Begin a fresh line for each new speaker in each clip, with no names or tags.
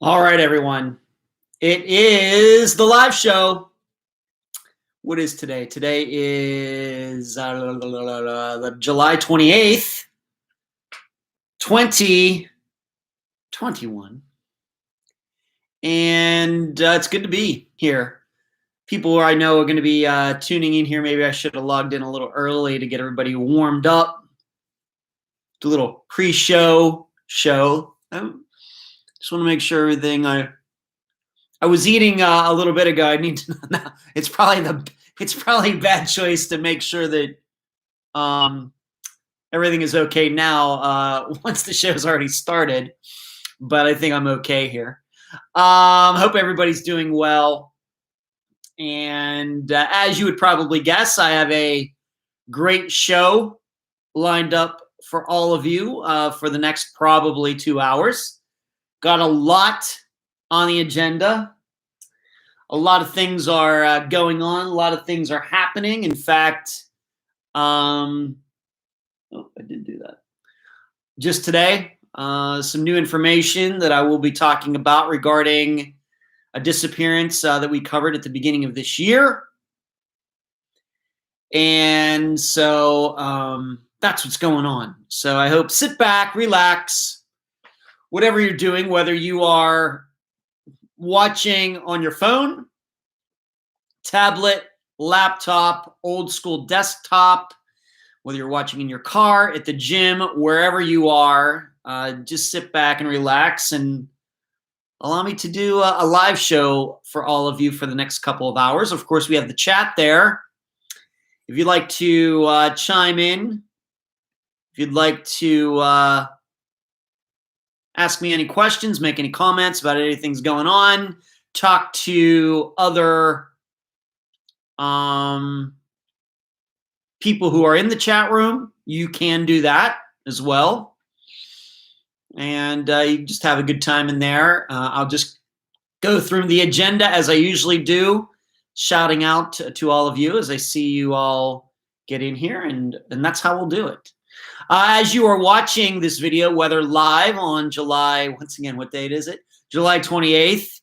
All right, everyone. It is the live show. What is today? Today is July 28th, 2021. And it's good to be here. People I know are going to be tuning in here. Maybe I should have logged in a little early to get everybody warmed up. Do a little pre-show show. Just want to make sure everything I was eating a little bit ago. I need to know. It's probably a bad choice to make sure that everything is okay now once the show's already started. But I think I'm okay here. Hope everybody's doing well. And as you would probably guess, I have a great show lined up for all of you for the next probably 2 hours. Got a lot on the agenda. A lot of things are going on. A lot of things are happening. In fact, I did do that. Just today, some new information that I will be talking about regarding a disappearance that we covered at the beginning of this year. And so that's what's going on. So I hope sit back, relax, whatever you're doing, whether you are watching on your phone, tablet, laptop, old school desktop, whether you're watching in your car, at the gym, wherever you are, just sit back and relax and allow me to do a live show for all of you for the next couple of hours. Of course, we have the chat there. If you'd like to chime in, if you'd like to ask me any questions, make any comments about anything's going on, talk to other people who are in the chat room, you can do that as well. And you just have a good time in there. I'll just go through the agenda as I usually do, shouting out to all of you as I see you all get in here, and that's how we'll do it. As you are watching this video, whether live on July, once again, what date is it? July 28th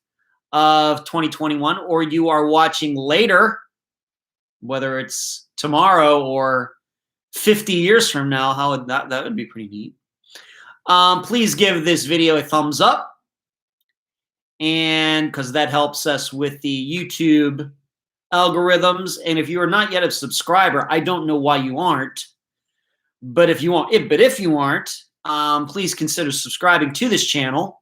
of 2021, or you are watching later, whether it's tomorrow or 50 years from now, that would be pretty neat. Please give this video a thumbs up, and because that helps us with the YouTube algorithms. And if you are not yet a subscriber, I don't know why you aren't. But if you aren't, please consider subscribing to this channel,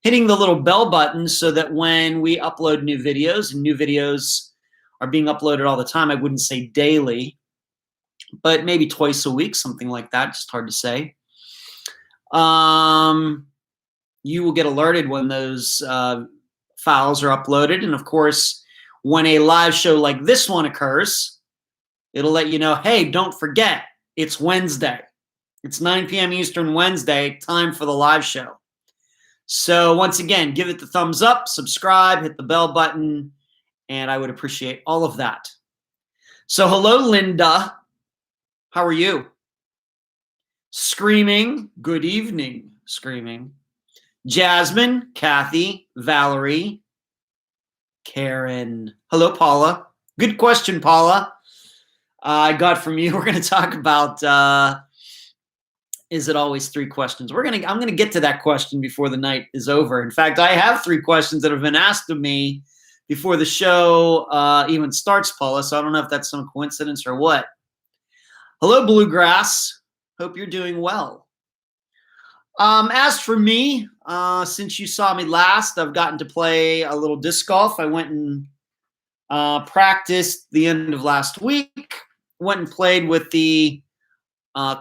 hitting the little bell button so that when we upload new videos, and new videos are being uploaded all the time, I wouldn't say daily, but maybe twice a week, something like that, just hard to say. You will get alerted when those files are uploaded. And of course, when a live show like this one occurs, it'll let you know, hey, don't forget, it's Wednesday. It's 9 p.m. Eastern Wednesday, time for the live show. So once again, give it the thumbs up, subscribe, hit the bell button, and I would appreciate all of that. So hello, Linda. How are you? Screaming, good evening, Screaming. Jasmine, Kathy, Valerie, Karen. Hello, Paula. Good question, Paula. I got from you. We're going to talk about, is it always 3 questions? I'm going to get to that question before the night is over. In fact, I have 3 questions that have been asked of me before the show even starts, Paula. So I don't know if that's some coincidence or what. Hello, Bluegrass. Hope you're doing well. As for me, since you saw me last, I've gotten to play a little disc golf. I went and practiced the end of last week. Went and played with the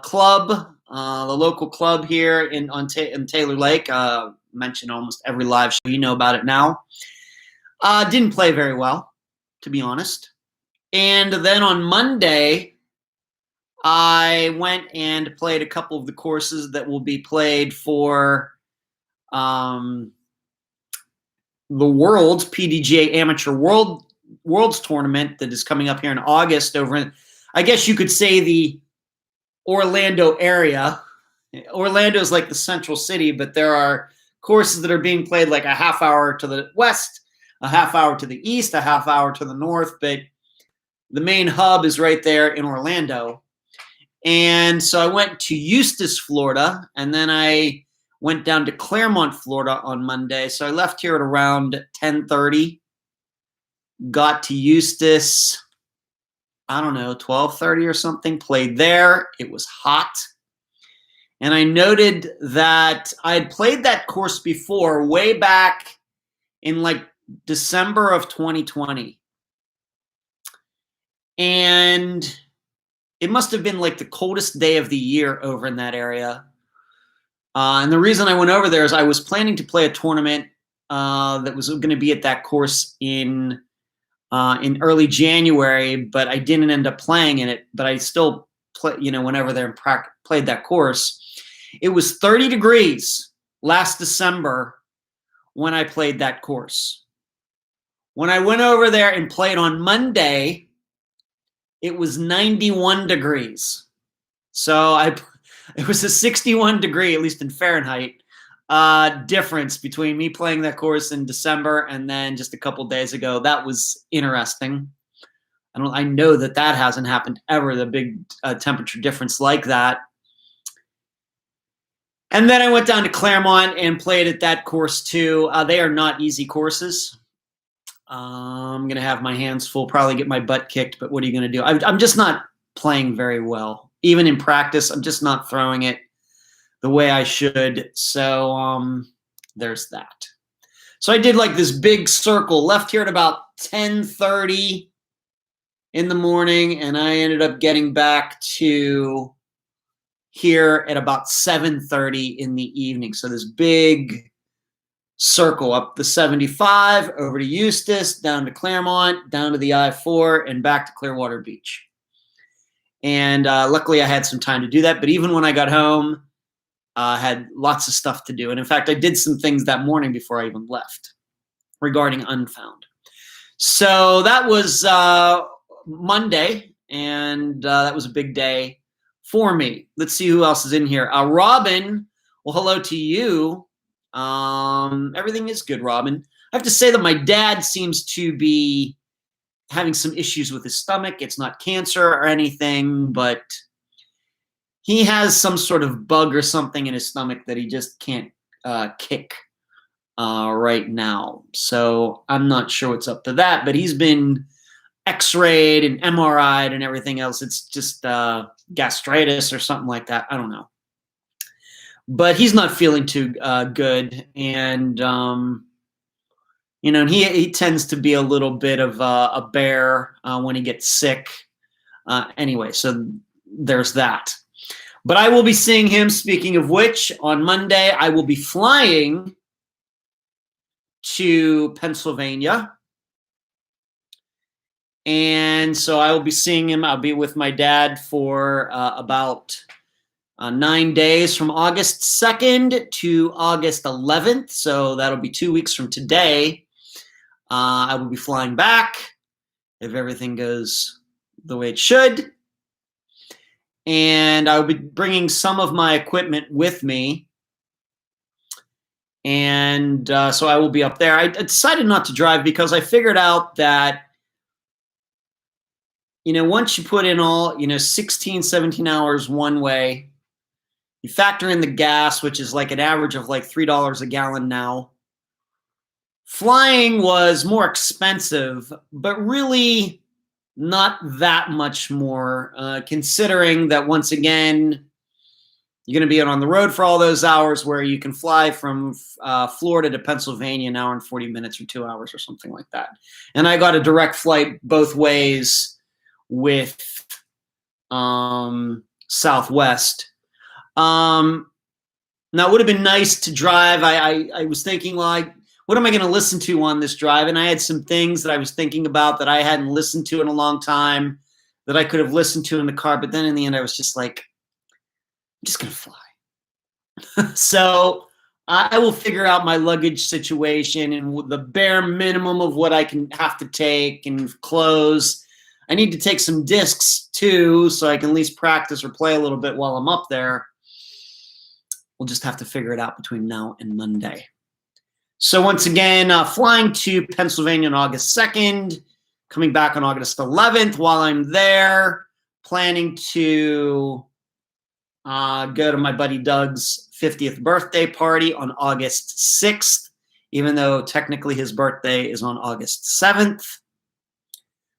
club, the local club here in Taylor Lake. Mentioned almost every live show. You know about it now. Didn't play very well, to be honest. And then on Monday, I went and played a couple of the courses that will be played for the World's PDGA Amateur Worlds Tournament that is coming up here in August over in, I guess you could say, the Orlando area. Orlando is like the central city, but there are courses that are being played like a half hour to the west, a half hour to the east, a half hour to the north, but the main hub is right there in Orlando. And so I went to Eustis, Florida, and then I went down to Claremont, Florida on Monday. So I left here at around 10:30, got to Eustis, I don't know, 12:30 or something, played there. It was hot. And I noted that I had played that course before, way back in like December of 2020. And it must have been like the coldest day of the year over in that area. And the reason I went over there is I was planning to play a tournament that was going to be at that course in early January, but I didn't end up playing in it. But I still play, went over there and played that course. It was 30 degrees last December when I played that course. When I went over there and played on Monday, it was 91 degrees. So it was a 61 degree, at least in Fahrenheit, difference between me playing that course in December and then just a couple days ago. That was interesting. I know that hasn't happened ever, the big temperature difference like that. And then I went down to Claremont and played at that course too. They are not easy courses. I'm going to have my hands full, probably get my butt kicked, but what are you going to do? I'm just not playing very well. Even in practice, I'm just not throwing it the way I should. So there's that. So I did like this big circle, left here at about 10:30 in the morning, and I ended up getting back to here at about 7:30 in the evening. So this big circle up the 75, over to Eustis, down to Claremont, down to the I-4, and back to Clearwater Beach. And luckily I had some time to do that. But even when I got home, I had lots of stuff to do. And in fact, I did some things that morning before I even left regarding Unfound. So that was Monday, and that was a big day for me. Let's see who else is in here. Robin, well, hello to you. Everything is good, Robin. I have to say that my dad seems to be having some issues with his stomach. It's not cancer or anything, but he has some sort of bug or something in his stomach that he just can't kick right now. So I'm not sure what's up to that, but he's been x-rayed and MRI'd and everything else. It's just gastritis or something like that. I don't know. But he's not feeling too good. And, he tends to be a little bit of a bear when he gets sick. Anyway, so there's that. But I will be seeing him, speaking of which, on Monday. I will be flying to Pennsylvania. And so I will be seeing him. I'll be with my dad for about 9 days, from August 2nd to August 11th. So that'll be 2 weeks from today. I will be flying back if everything goes the way it should. And I will be bringing some of my equipment with me. And so I will be up there. I decided not to drive because I figured out that, once you put in all, 16, 17 hours one way, you factor in the gas, which is like an average of like $3 a gallon now. Flying was more expensive, but really not that much more, considering that once again, you're going to be on the road for all those hours, where you can fly from Florida to Pennsylvania an hour and 40 minutes or 2 hours or something like that. And I got a direct flight both ways with Southwest. Now, it would have been nice to drive. I was thinking, what am I going to listen to on this drive? And I had some things that I was thinking about that I hadn't listened to in a long time that I could have listened to in the car. But then in the end, I was just like, I'm just going to fly. So I will figure out my luggage situation and the bare minimum of what I can have to take and clothes. I need to take some discs too, so I can at least practice or play a little bit while I'm up there. We'll just have to figure it out between now and Monday. So once again, flying to Pennsylvania on August 2nd, coming back on August 11th. While I'm there, planning to go to my buddy Doug's 50th birthday party on August 6th, even though technically his birthday is on August 7th.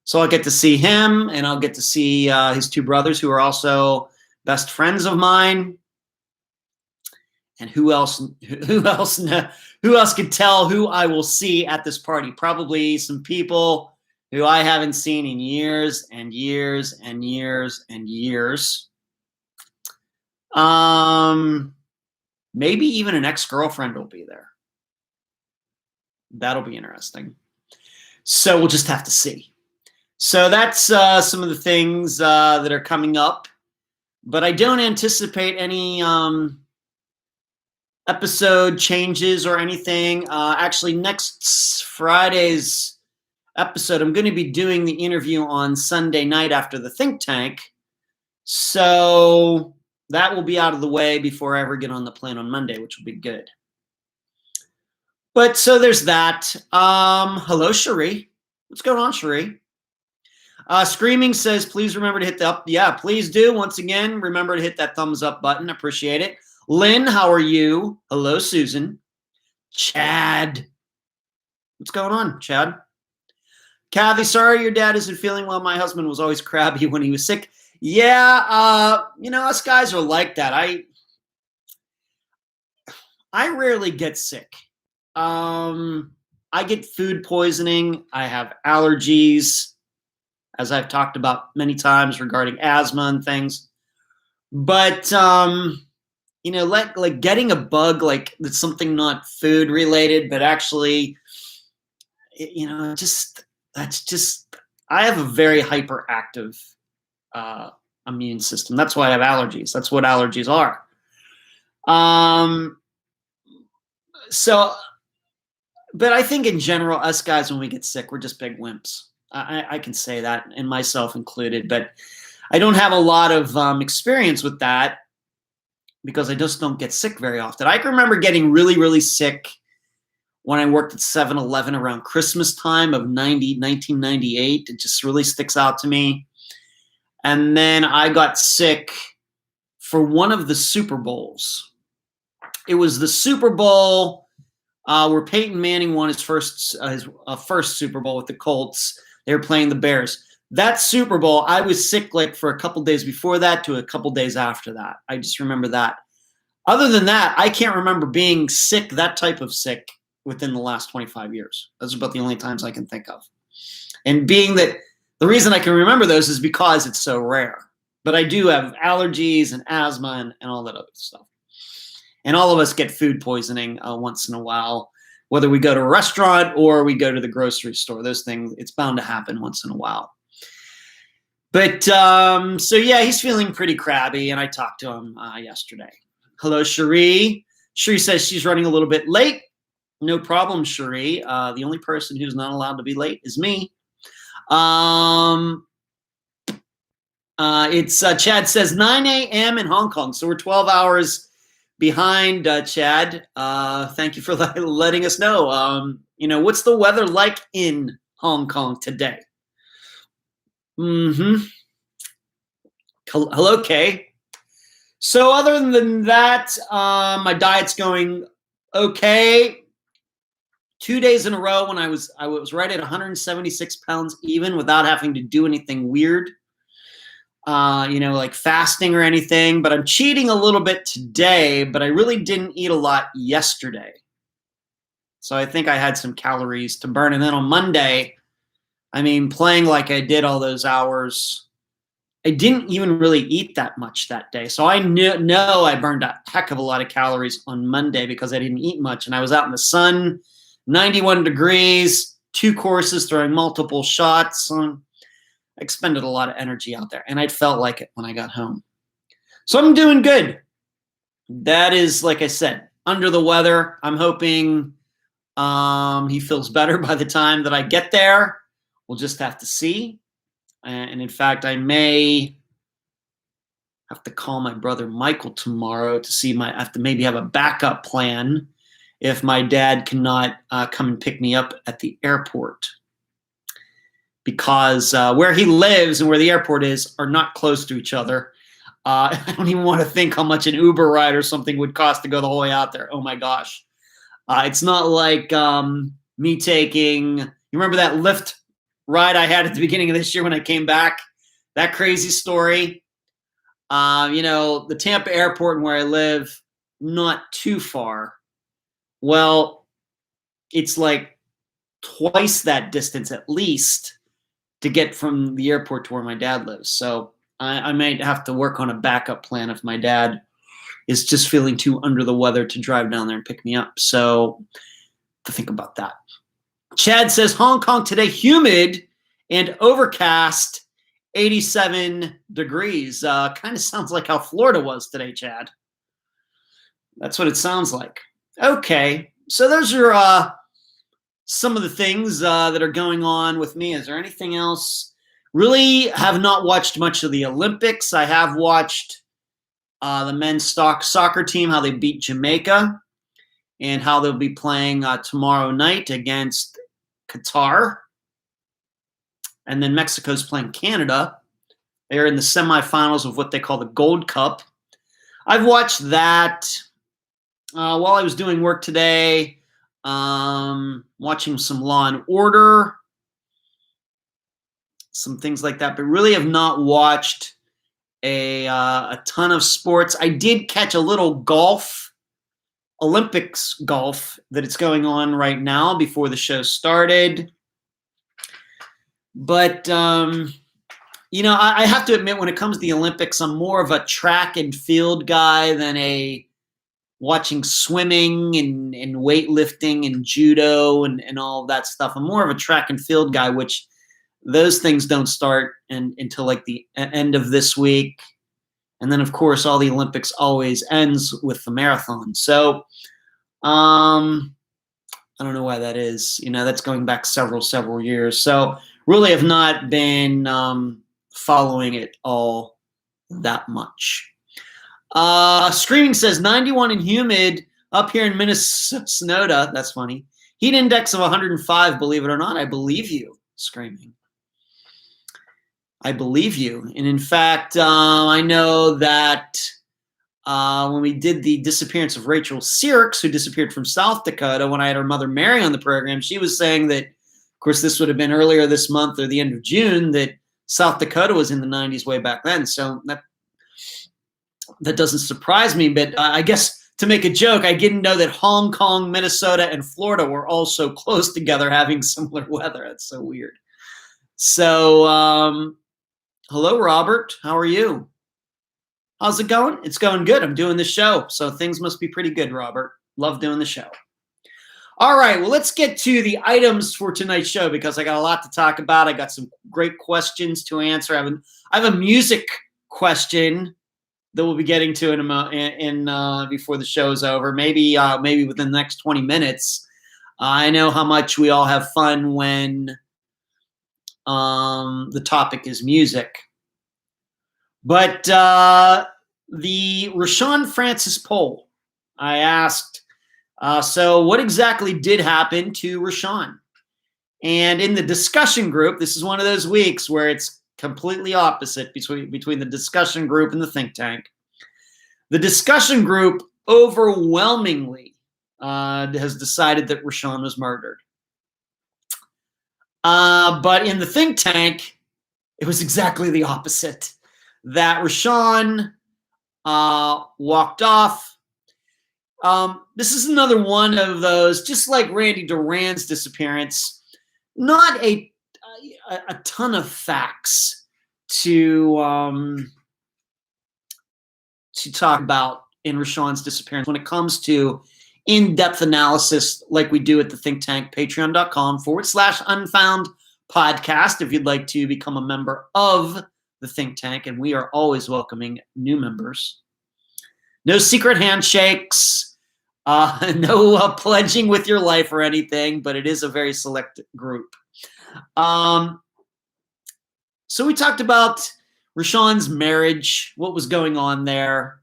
So I'll get to see him, and I'll get to see his two brothers, who are also best friends of mine. And who else could tell who I will see at this party? Probably some people who I haven't seen in years and years and years and years. Maybe even an ex-girlfriend will be there. That'll be interesting. So we'll just have to see. So that's some of the things that are coming up. But I don't anticipate any episode changes or anything. Actually, next Friday's episode, I'm going to be doing the interview on Sunday night after the think tank. So that will be out of the way before I ever get on the plane on Monday, which will be good. But so there's that. Hello, Cherie. What's going on, Cherie? Screaming says, please remember to hit the up. Yeah, please do. Once again, remember to hit that thumbs up button. Appreciate it. Lynn, how are you? Hello, Susan. Chad. What's going on, Chad? Kathy, sorry your dad isn't feeling well. My husband was always crabby when he was sick. Yeah, us guys are like that. I rarely get sick. I get food poisoning. I have allergies, as I've talked about many times regarding asthma and things. But like getting a bug, like that's something not food related, but actually, I have a very hyperactive immune system. That's why I have allergies. That's what allergies are. But I think in general, us guys, when we get sick, we're just big wimps. I can say that, and myself included, but I don't have a lot of experience with that because I just don't get sick very often. I can remember getting really, really sick when I worked at 7-Eleven around Christmas time of 1998. It just really sticks out to me. And then I got sick for one of the Super Bowls. It was the Super Bowl where Peyton Manning won his first Super Bowl with the Colts. They were playing the Bears. That Super Bowl, I was sick like for a couple days before that to a couple days after that. I just remember that. Other than that, I can't remember being sick, that type of sick, within the last 25 years. Those are about the only times I can think of. And being that the reason I can remember those is because it's so rare. But I do have allergies and asthma and all that other stuff. And all of us get food poisoning once in a while, whether we go to a restaurant or we go to the grocery store. Those things, it's bound to happen once in a while. But so yeah, he's feeling pretty crabby, and I talked to him yesterday. Hello, Cherie. Cherie says she's running a little bit late. No problem, Cherie. The only person who's not allowed to be late is me. It's Chad says 9 a.m. in Hong Kong, so we're 12 hours behind, Chad. Thank you for letting us know. What's the weather like in Hong Kong today? Hello, Kay. So other than that, my diet's going okay. 2 days in a row when I was right at 176 pounds even without having to do anything weird. Like fasting or anything, but I'm cheating a little bit today, but I really didn't eat a lot yesterday. So I think I had some calories to burn. And then on Monday, playing like I did all those hours, I didn't even really eat that much that day. So I know I burned a heck of a lot of calories on Monday because I didn't eat much. And I was out in the sun, 91 degrees, 2 courses, throwing multiple shots. I expended a lot of energy out there, and I felt like it when I got home. So I'm doing good. That is, like I said, under the weather. I'm hoping he feels better by the time that I get there. We'll just have to see. And in fact, I may have to call my brother Michael tomorrow to see I have to maybe have a backup plan if my dad cannot come and pick me up at the airport, because where he lives and where the airport is are not close to each other. I don't even want to think how much an Uber ride or something would cost to go the whole way out there. Oh my gosh. It's not like me taking, you remember that Lyft ride I had at the beginning of this year when I came back? That crazy story. The Tampa airport and where I live, not too far. Well, it's like twice that distance at least to get from the airport to where my dad lives. So I might have to work on a backup plan if my dad is just feeling too under the weather to drive down there and pick me up. So to think about that. Chad says, Hong Kong today, humid and overcast, 87 degrees. Kind of sounds like how Florida was today, Chad. That's what it sounds like. Okay, so those are some of the things that are going on with me. Is there anything else? Really have not watched much of the Olympics. I have watched the men's soccer team, how they beat Jamaica, and how they'll be playing tomorrow night against Qatar. And then Mexico's playing Canada. They're in the semifinals of what they call the Gold Cup. I've watched that while I was doing work today, watching some Law and Order, some things like that, but really have not watched a ton of sports. I did catch a little golf, Olympics golf, that it's going on right now before the show started. But, I have to admit, when it comes to the Olympics, I'm more of a track and field guy than watching swimming and weightlifting and judo and all of that stuff. I'm more of a track and field guy, which those things don't start until like the end of this week. And then, of course, all the Olympics always ends with the marathon. So I don't know why that is. That's going back several years. So really have not been following it all that much. Screaming says 91 and humid up here in Minnesota. That's funny. Heat index of 105, believe it or not. I believe you, Screaming. I believe you. And in fact, I know that when we did the disappearance of Rachel Sirks, who disappeared from South Dakota, when I had her mother Mary on the program, she was saying that, of course, this would have been earlier this month or the end of June, that South Dakota was in the 90s way back then. So that doesn't surprise me. But I guess to make a joke, I didn't know that Hong Kong, Minnesota, and Florida were all so close together having similar weather. That's so weird. So, hello, Robert. How are you? How's it going? It's going good. I'm doing the show, so things must be pretty good, Robert. Love doing the show. All right, well, let's get to the items for tonight's show because I got a lot to talk about. I got some great questions to answer. I have a music question that we'll be getting to in before the show is over. Maybe within the next 20 minutes. I know how much we all have fun when the topic is music. But the Rashan Francis poll, I asked, so what exactly did happen to Rashan? And in the discussion group, this is one of those weeks where it's completely opposite between the discussion group and the think tank. The discussion group overwhelmingly has decided that Rashan was murdered. But in the think tank, it was exactly the opposite. That Rashan walked off. This is another one of those, just like Randy Duran's disappearance, not a ton of facts to talk about in Rashan's disappearance when it comes to in-depth analysis like we do at the think tank, patreon.com/Unfound Podcast if you'd like to become a member of the think tank, and we are always welcoming new members. No secret handshakes, no pledging with your life or anything, but it is a very select group. So we talked about Rashan's marriage, what was going on there,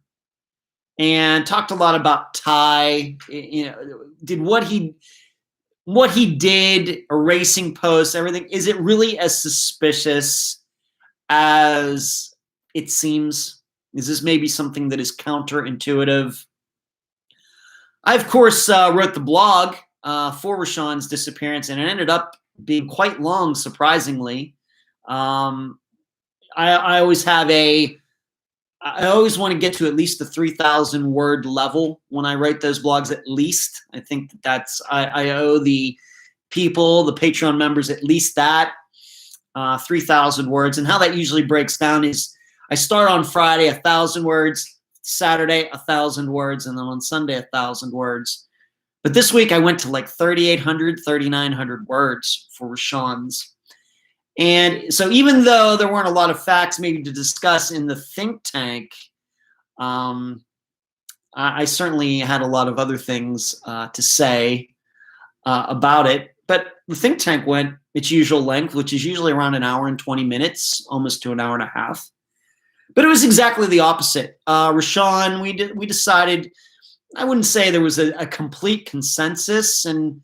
and talked a lot about Ty. Did what he did, erasing posts, everything. Is it really as suspicious as it seems? Is this maybe something that is counterintuitive? I, of course, wrote the blog for Rashan's disappearance, and it ended up being quite long, surprisingly. I always want to get to at least the 3,000 word level when I write those blogs, at least. I think I owe the people, the Patreon members, at least that, 3,000 words. And how that usually breaks down is I start on Friday, 1,000 words, Saturday, 1,000 words, and then on Sunday, 1,000 words. But this week I went to like 3,800, 3,900 words for Rashan's. And so even though there weren't a lot of facts maybe to discuss in the think tank, I certainly had a lot of other things to say about it. But the think tank went its usual length, which is usually around an hour and 20 minutes, almost to an hour and a half. But it was exactly the opposite. Rashan, we decided, I wouldn't say there was a complete consensus, and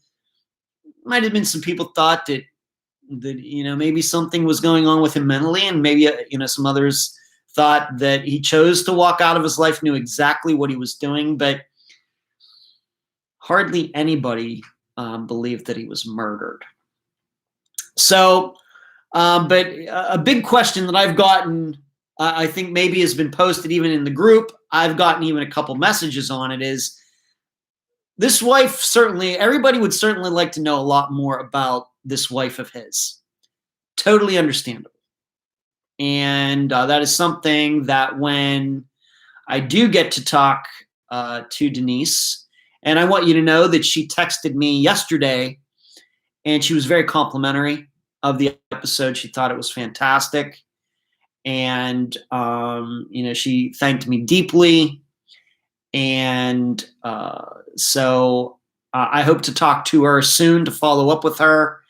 might have been some people thought that maybe something was going on with him mentally, and maybe some others thought that he chose to walk out of his life, knew exactly what he was doing, but hardly anybody believed that he was murdered. So, but a big question that I've gotten, I think maybe has been posted even in the group, I've gotten even a couple messages on it, is this wife, certainly, everybody would certainly like to know a lot more about this wife of his. Totally understandable. And that is something that when I do get to talk to Denise, and I want you to know that she texted me yesterday, and she was very complimentary of the episode. She thought it was fantastic. And, she thanked me deeply. And so I hope to talk to her soon to follow up with her.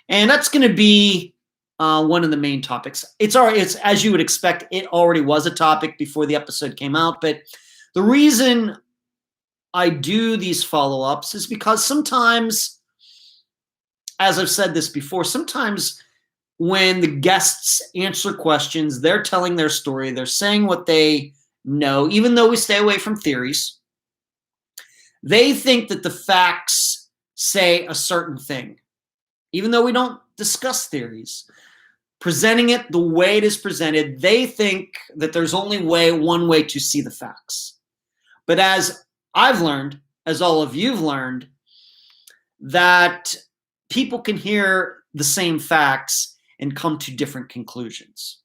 And that's going to be one of the main topics. It's as you would expect, it already was a topic before the episode came out. But the reason I do these follow-ups is because sometimes, as I've said this before, sometimes when the guests answer questions, they're telling their story, they're saying what they know, even though we stay away from theories. They think that the facts say a certain thing, even though we don't discuss theories. Presenting it the way it is presented, they think that there's only one way to see the facts. But as I've learned, as all of you've learned, that people can hear the same facts and come to different conclusions.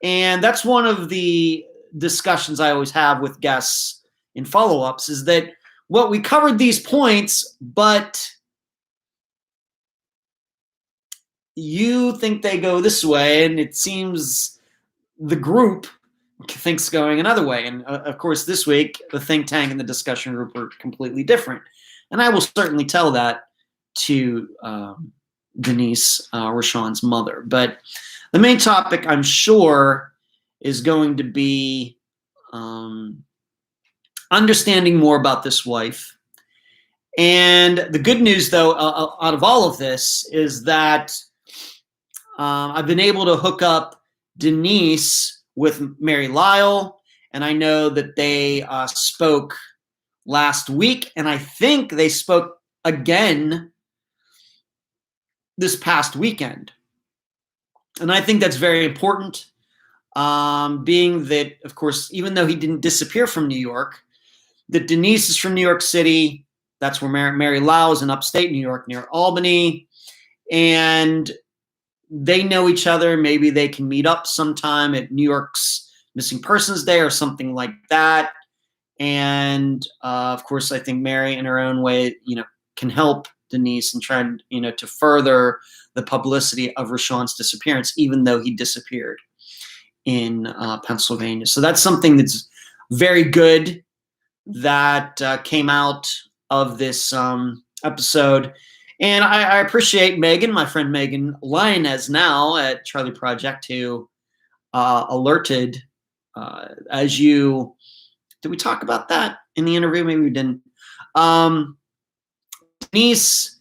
And that's one of the discussions I always have with guests in follow-ups, is that, well, we covered these points, but you think they go this way, and it seems the group thinks going another way. And of course, this week, the think tank and the discussion group were completely different. And I will certainly tell that to Denise, Rashan's mother. But the main topic, I'm sure, is going to be understanding more about this wife. And the good news, though, out of all of this, is that I've been able to hook up Denise with Mary Lyle, and I know that they spoke last week, and I think they spoke again this past weekend. And I think that's very important, being that, of course, even though he didn't disappear from New York, that Denise is from New York City. That's where Mary Lyle is, in upstate New York, near Albany. And they know each other. Maybe they can meet up sometime at New York's Missing Persons Day or something like that. And of course, I think Mary, in her own way, can help Denise and try, to further the publicity of Rashan's disappearance, even though he disappeared in Pennsylvania. So that's something that's very good that came out of this episode. And I appreciate Megan, my friend Megan Lionez now at Charlie Project, who alerted. Did we talk about that in the interview? Maybe we didn't. Denise,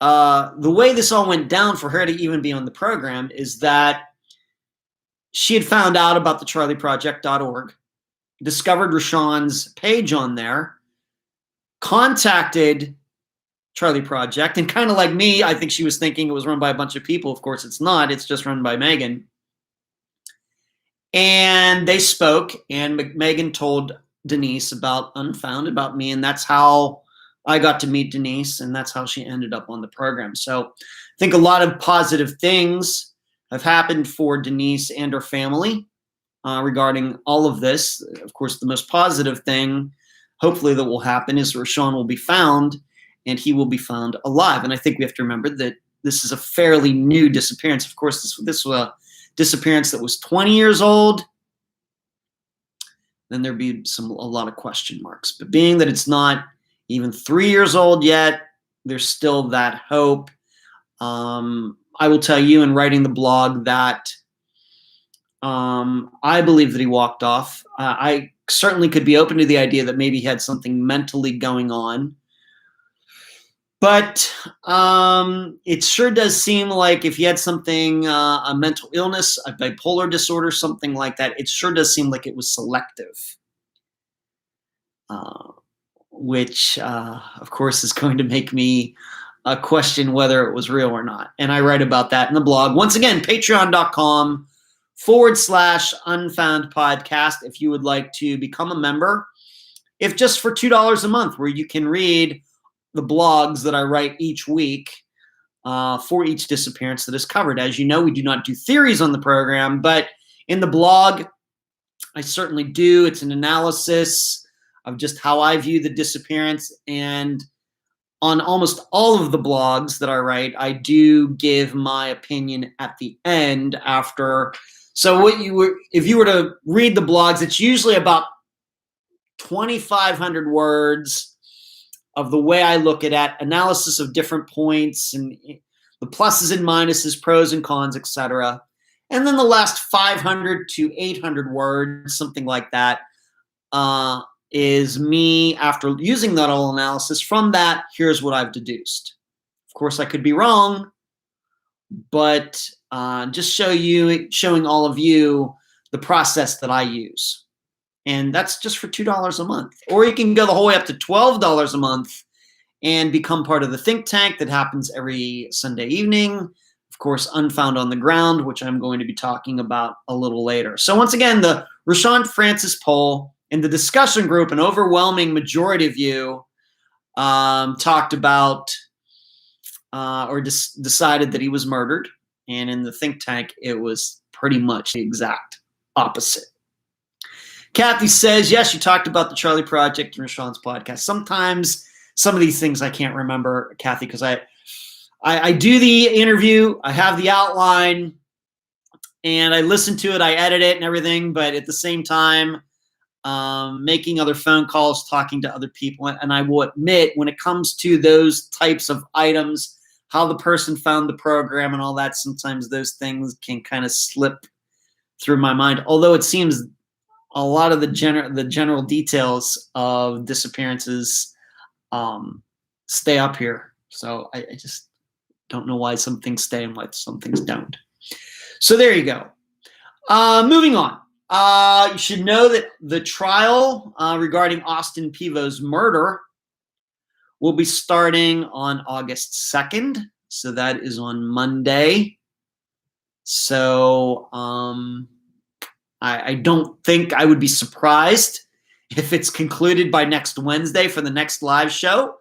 the way this all went down for her to even be on the program is that she had found out about the charlieproject.org, discovered Rashan's page on there, contacted Charlie Project, and kind of like me, I think she was thinking it was run by a bunch of people. Of course, it's not. It's just run by Megan. And they spoke, and Megan told Denise about Unfound, about me, and that's how I got to meet Denise, and that's how she ended up on the program. So I think a lot of positive things have happened for Denise and her family regarding all of this. Of course, the most positive thing, hopefully, that will happen is Rashan will be found, and he will be found alive. And I think we have to remember that this is a fairly new disappearance. Of course, this was a disappearance that was 20 years old. Then there'd be a lot of question marks. But being that it's not even 3 years old yet, there's still that hope. I will tell you in writing the blog that I believe that he walked off. I certainly could be open to the idea that maybe he had something mentally going on. But it sure does seem like if he had something, a mental illness, a bipolar disorder, something like that, it sure does seem like it was selective. Which, of course, is going to make me question whether it was real or not. And I write about that in the blog. Once again, patreon.com/Unfound Podcast if you would like to become a member. If just for $2 a month, where you can read the blogs that I write each week for each disappearance that is covered. As you know, we do not do theories on the program, but in the blog, I certainly do. It's an analysis of just how I view the disappearance. And on almost all of the blogs that I write, I do give my opinion at the end after. So if you were to read the blogs, it's usually about 2,500 words of the way I look at it, analysis of different points and the pluses and minuses, pros and cons, etc. And then the last 500 to 800 words, something like that, is me after using that whole analysis. From that, here's what I've deduced. Of course, I could be wrong, but just showing all of you the process that I use. And that's just for $2 a month. Or you can go the whole way up to $12 a month and become part of the think tank that happens every Sunday evening. Of course, Unfound on the Ground, which I'm going to be talking about a little later. So once again, the Rashan Francis poll in the discussion group, an overwhelming majority of you talked about or decided that he was murdered. And in the think tank, it was pretty much the exact opposite. Kathy says, yes, you talked about the Charlie Project and Rashan's podcast. Sometimes some of these things I can't remember, Kathy, because I do the interview, I have the outline, and I listen to it, I edit it and everything, but at the same time, making other phone calls, talking to other people. And I will admit, when it comes to those types of items, how the person found the program and all that, sometimes those things can kind of slip through my mind. Although it seems a lot of the general details of disappearances stay up here. So I just don't know why some things stay and why some things don't. So there you go. Moving on. You should know that the trial regarding Austin Pevo's murder will be starting on August 2nd. So that is on Monday. So I don't think I would be surprised if it's concluded by next Wednesday for the next live show.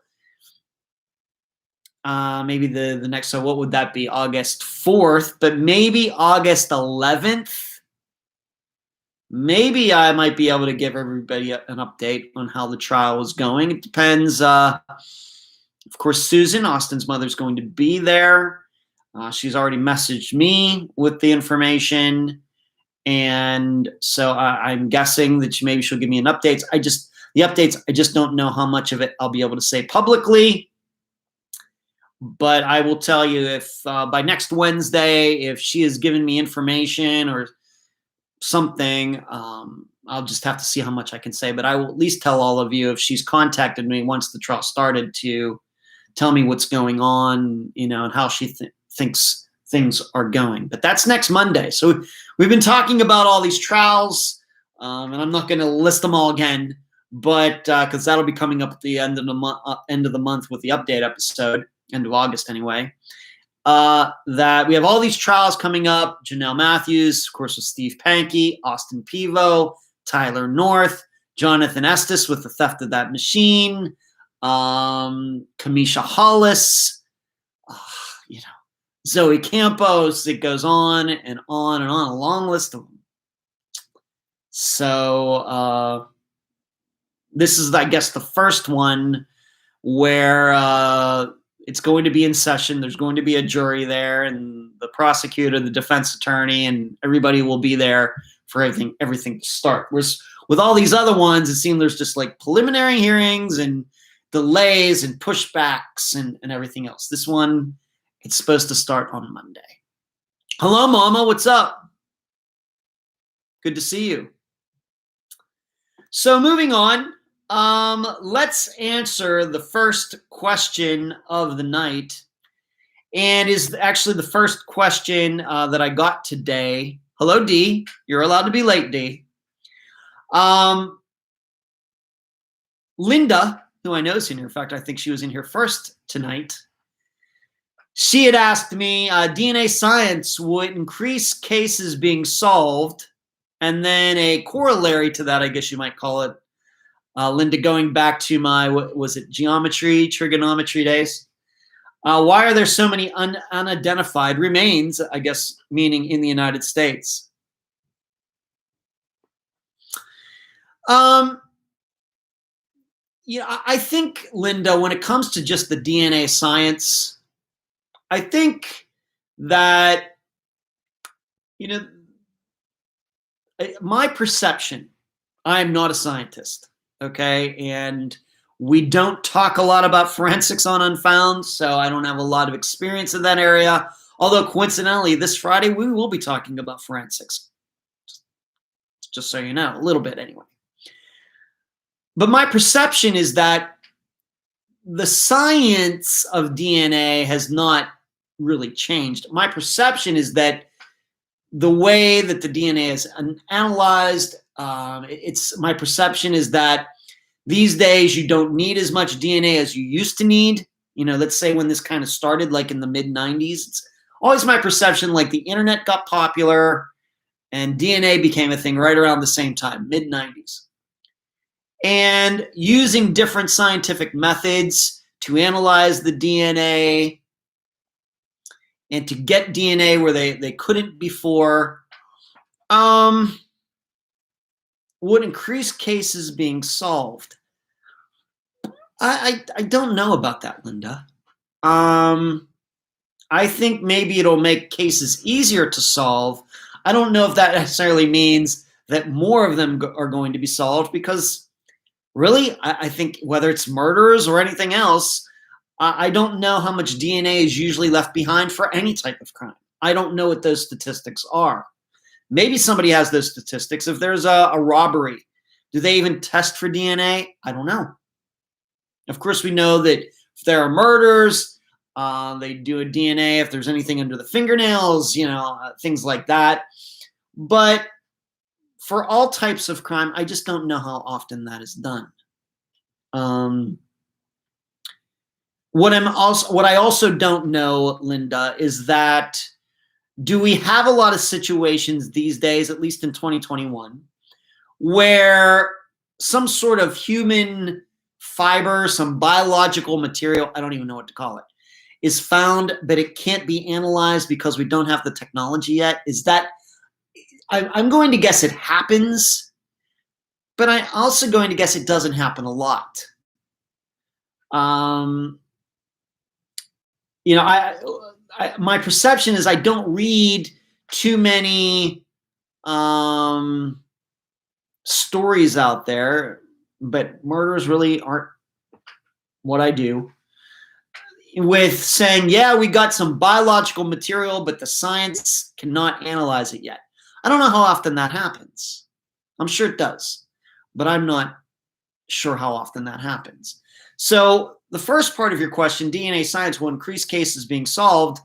Maybe the next, so what would that be? August 4th, but maybe August 11th. Maybe I might be able to give everybody an update on how the trial is going. It depends. Of course, Susan, Austin's mother, is going to be there. She's already messaged me with the information. And so I'm guessing that maybe she'll give me an update. I just don't know how much of it I'll be able to say publicly. But I will tell you, if by next Wednesday, if she has given me information or something. I'll just have to see how much I can say, but I will at least tell all of you if she's contacted me once the trial started to tell me what's going on, and how she thinks things are going. But that's next Monday. So we've been talking about all these trials, and I'm not going to list them all again, but because that'll be coming up at the end of the month with the update episode, end of August anyway. That we have all these trials coming up. Janelle Matthews, of course, with Steve Pankey, Austin Pevo, Tyler North, Jonathan Estes with the theft of that machine, Kamisha Hollis, Zoe Campos. It goes on and on and on, a long list of them. So this is, I guess, the first one where it's going to be in session. There's going to be a jury there, and the prosecutor, the defense attorney, and everybody will be there for everything to start. Whereas with all these other ones, it seems there's just like preliminary hearings and delays and pushbacks and everything else. This one, it's supposed to start on Monday. Hello, Mama. What's up? Good to see you. So moving on, let's answer the first question of the night, and is actually the first question that I got today. Hello, D. You're allowed to be late, D. Linda, who I know is in here. In fact, I think she was in here first tonight. She had asked me, DNA science would increase cases being solved, and then a corollary to that, I guess you might call it, Linda, going back to my, was it trigonometry days? Why are there so many unidentified remains, I guess, meaning in the United States? I think, Linda, when it comes to just the DNA science, I think that, my perception, I'm not a scientist, okay? And we don't talk a lot about forensics on Unfound, so I don't have a lot of experience in that area. Although, coincidentally, this Friday, we will be talking about forensics. Just so you know, a little bit anyway. But my perception is that the science of DNA has not really changed. My perception is that the way that the DNA is analyzed, my perception is that these days you don't need as much DNA as you used to need. Let's say when this kind of started, like in the mid-90s, it's always my perception, like the internet got popular and DNA became a thing right around the same time, mid-90s. And using different scientific methods to analyze the DNA and to get DNA where they couldn't before would increase cases being solved. I don't know about that, Linda. I think maybe it'll make cases easier to solve. I don't know if that necessarily means that more of them are going to be solved, because really, I think whether it's murders or anything else, I don't know how much DNA is usually left behind for any type of crime. I don't know what those statistics are. Maybe somebody has those statistics. If there's a robbery, do they even test for DNA? I don't know. Of course, we know that if there are murders, they do a DNA if there's anything under the fingernails, things like that. But for all types of crime, I just don't know how often that is done. What I also don't know, Linda, is that do we have a lot of situations these days, at least in 2021, where some sort of human fiber, some biological material, I don't even know what to call it, is found, but it can't be analyzed because we don't have the technology yet? Is that, I'm going to guess it happens, but I'm also going to guess it doesn't happen a lot. My perception is I don't read too many stories out there, but murders really aren't what I do. With saying, yeah, we got some biological material, but the science cannot analyze it yet. I don't know how often that happens. I'm sure it does, but I'm not sure how often that happens. So the first part of your question, DNA science will increase cases being solved.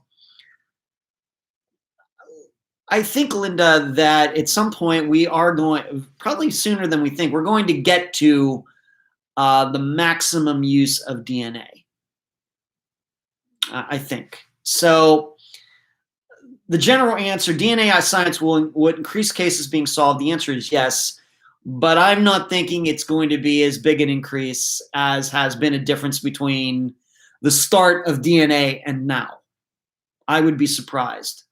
I think, Linda, that at some point we are going, probably sooner than we think, we're going to get to the maximum use of DNA. I think. So the general answer, DNA science would increase cases being solved. The answer is yes, but I'm not thinking it's going to be as big an increase as has been a difference between the start of DNA and now. I would be surprised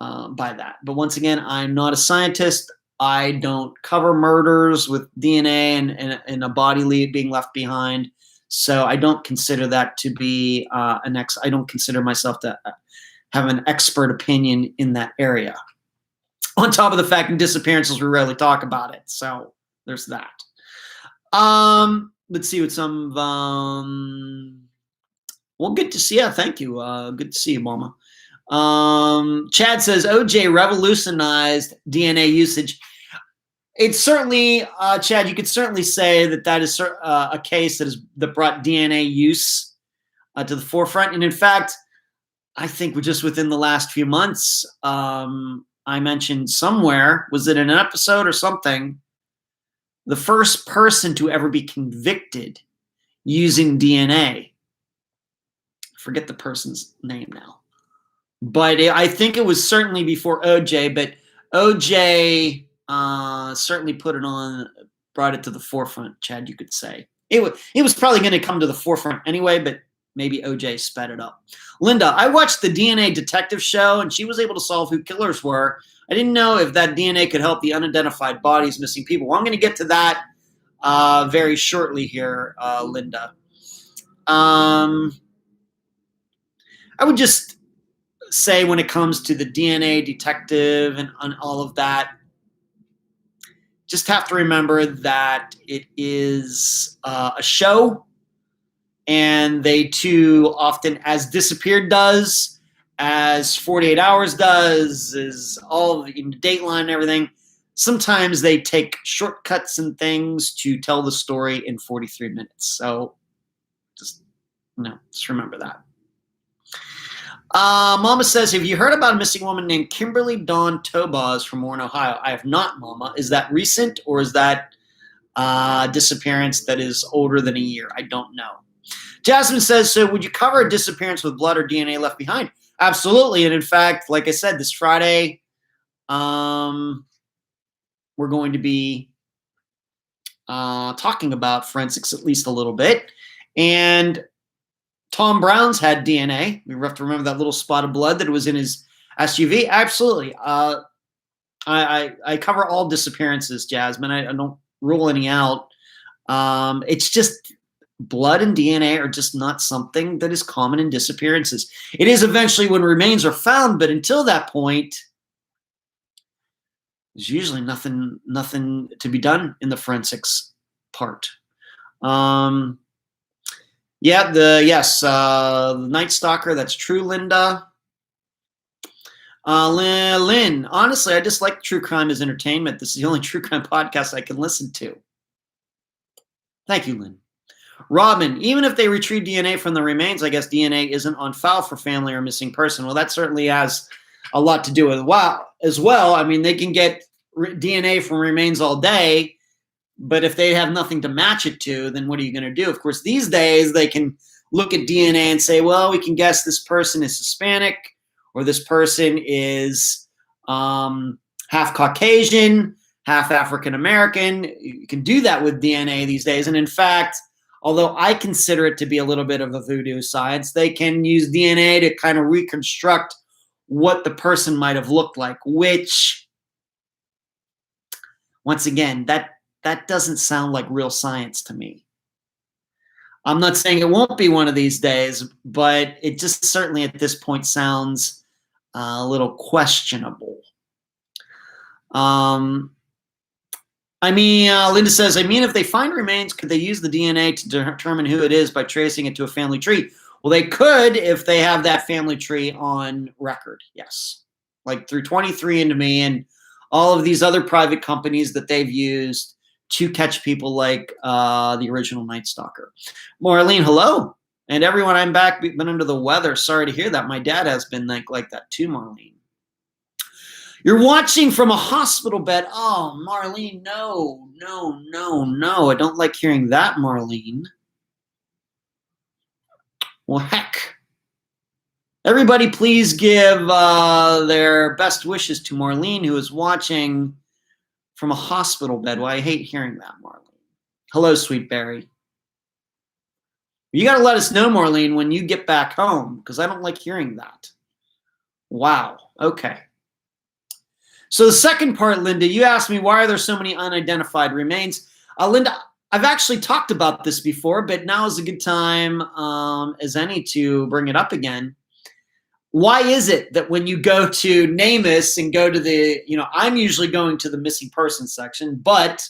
by that. But once again, I'm not a scientist. I don't cover murders with DNA and a body being left behind. So I don't consider that to be I don't consider myself to have an expert opinion in that area. On top of the fact in disappearances, we rarely talk about it. So there's that. Let's see what some well, good to see you. Thank you. Good to see you, Mama. Chad says OJ revolutionized DNA usage. It's certainly, Chad, you could certainly say that is a case that brought DNA use to the forefront. And in fact, I think just within the last few months, I mentioned somewhere, was it in an episode or something, the first person to ever be convicted using DNA. Forget the person's name now. But I think it was certainly before OJ, but OJ certainly brought it to the forefront, Chad, you could say. It was probably going to come to the forefront anyway, but maybe OJ sped it up. Linda, I watched the DNA detective show, and she was able to solve who killers were. I didn't know if that DNA could help the unidentified bodies, missing people. Well, I'm going to get to that very shortly here, Linda. I would just say when it comes to the DNA detective and all of that, just have to remember that it is a show, and they too often, as Disappeared does, as 48 Hours does, as all of Dateline and everything, sometimes they take shortcuts and things to tell the story in 43 minutes. So just remember that. Mama says, have you heard about a missing woman named Kimberly Dawn Tobaz from Warren, Ohio? I have not, Mama. Is that recent, or is that disappearance that is older than a year? I don't know. Jasmine says, so would you cover a disappearance with blood or DNA left behind? Absolutely. And in fact, like I said, this Friday, we're going to be talking about forensics at least a little bit. And Tom Brown's had DNA. We have to remember that little spot of blood that was in his SUV. Absolutely. I cover all disappearances, Jasmine. I don't rule any out. It's just blood and DNA are just not something that is common in disappearances. It is eventually when remains are found, but until that point, there's usually nothing to be done in the forensics part. The Night Stalker, that's true, Linda. Lynn, honestly, I just like true crime as entertainment. This is the only true crime podcast I can listen to. Thank you, Lynn. Robin, even if they retrieve DNA from the remains, I guess DNA isn't on file for family or missing person. Well, that certainly has a lot to do with as well. I mean, they can get DNA from remains all day, but if they have nothing to match it to, then what are you going to do? Of course, these days they can look at DNA and say, well, we can guess this person is Hispanic, or this person is half Caucasian, half African American. You can do that with DNA these days. And in fact, although I consider it to be a little bit of a voodoo science, they can use DNA to kind of reconstruct what the person might have looked like, which, once again, that doesn't sound like real science to me. I'm not saying it won't be one of these days, but it just certainly at this point sounds a little questionable. Linda says, if they find remains, could they use the DNA to determine who it is by tracing it to a family tree? Well, they could if they have that family tree on record, yes. Like through 23andMe and all of these other private companies that they've used to catch people like the original Night Stalker. Marlene, hello. And everyone, I'm back. We've been under the weather. Sorry to hear that. My dad has been like that too, Marlene. You're watching from a hospital bed. Oh, Marlene, no. I don't like hearing that, Marlene. Well, heck. Everybody please give their best wishes to Marlene, who is watching from a hospital bed. Well, I hate hearing that, Marlene. Hello, Sweet Berry. You got to let us know, Marlene, when you get back home, because I don't like hearing that. Wow. Okay. So the second part, Linda, you asked me, why are there so many unidentified remains? Linda, I've actually talked about this before, but now is a good time as any to bring it up again. Why is it that when you go to NamUs and go to the, I'm usually going to the missing persons section, but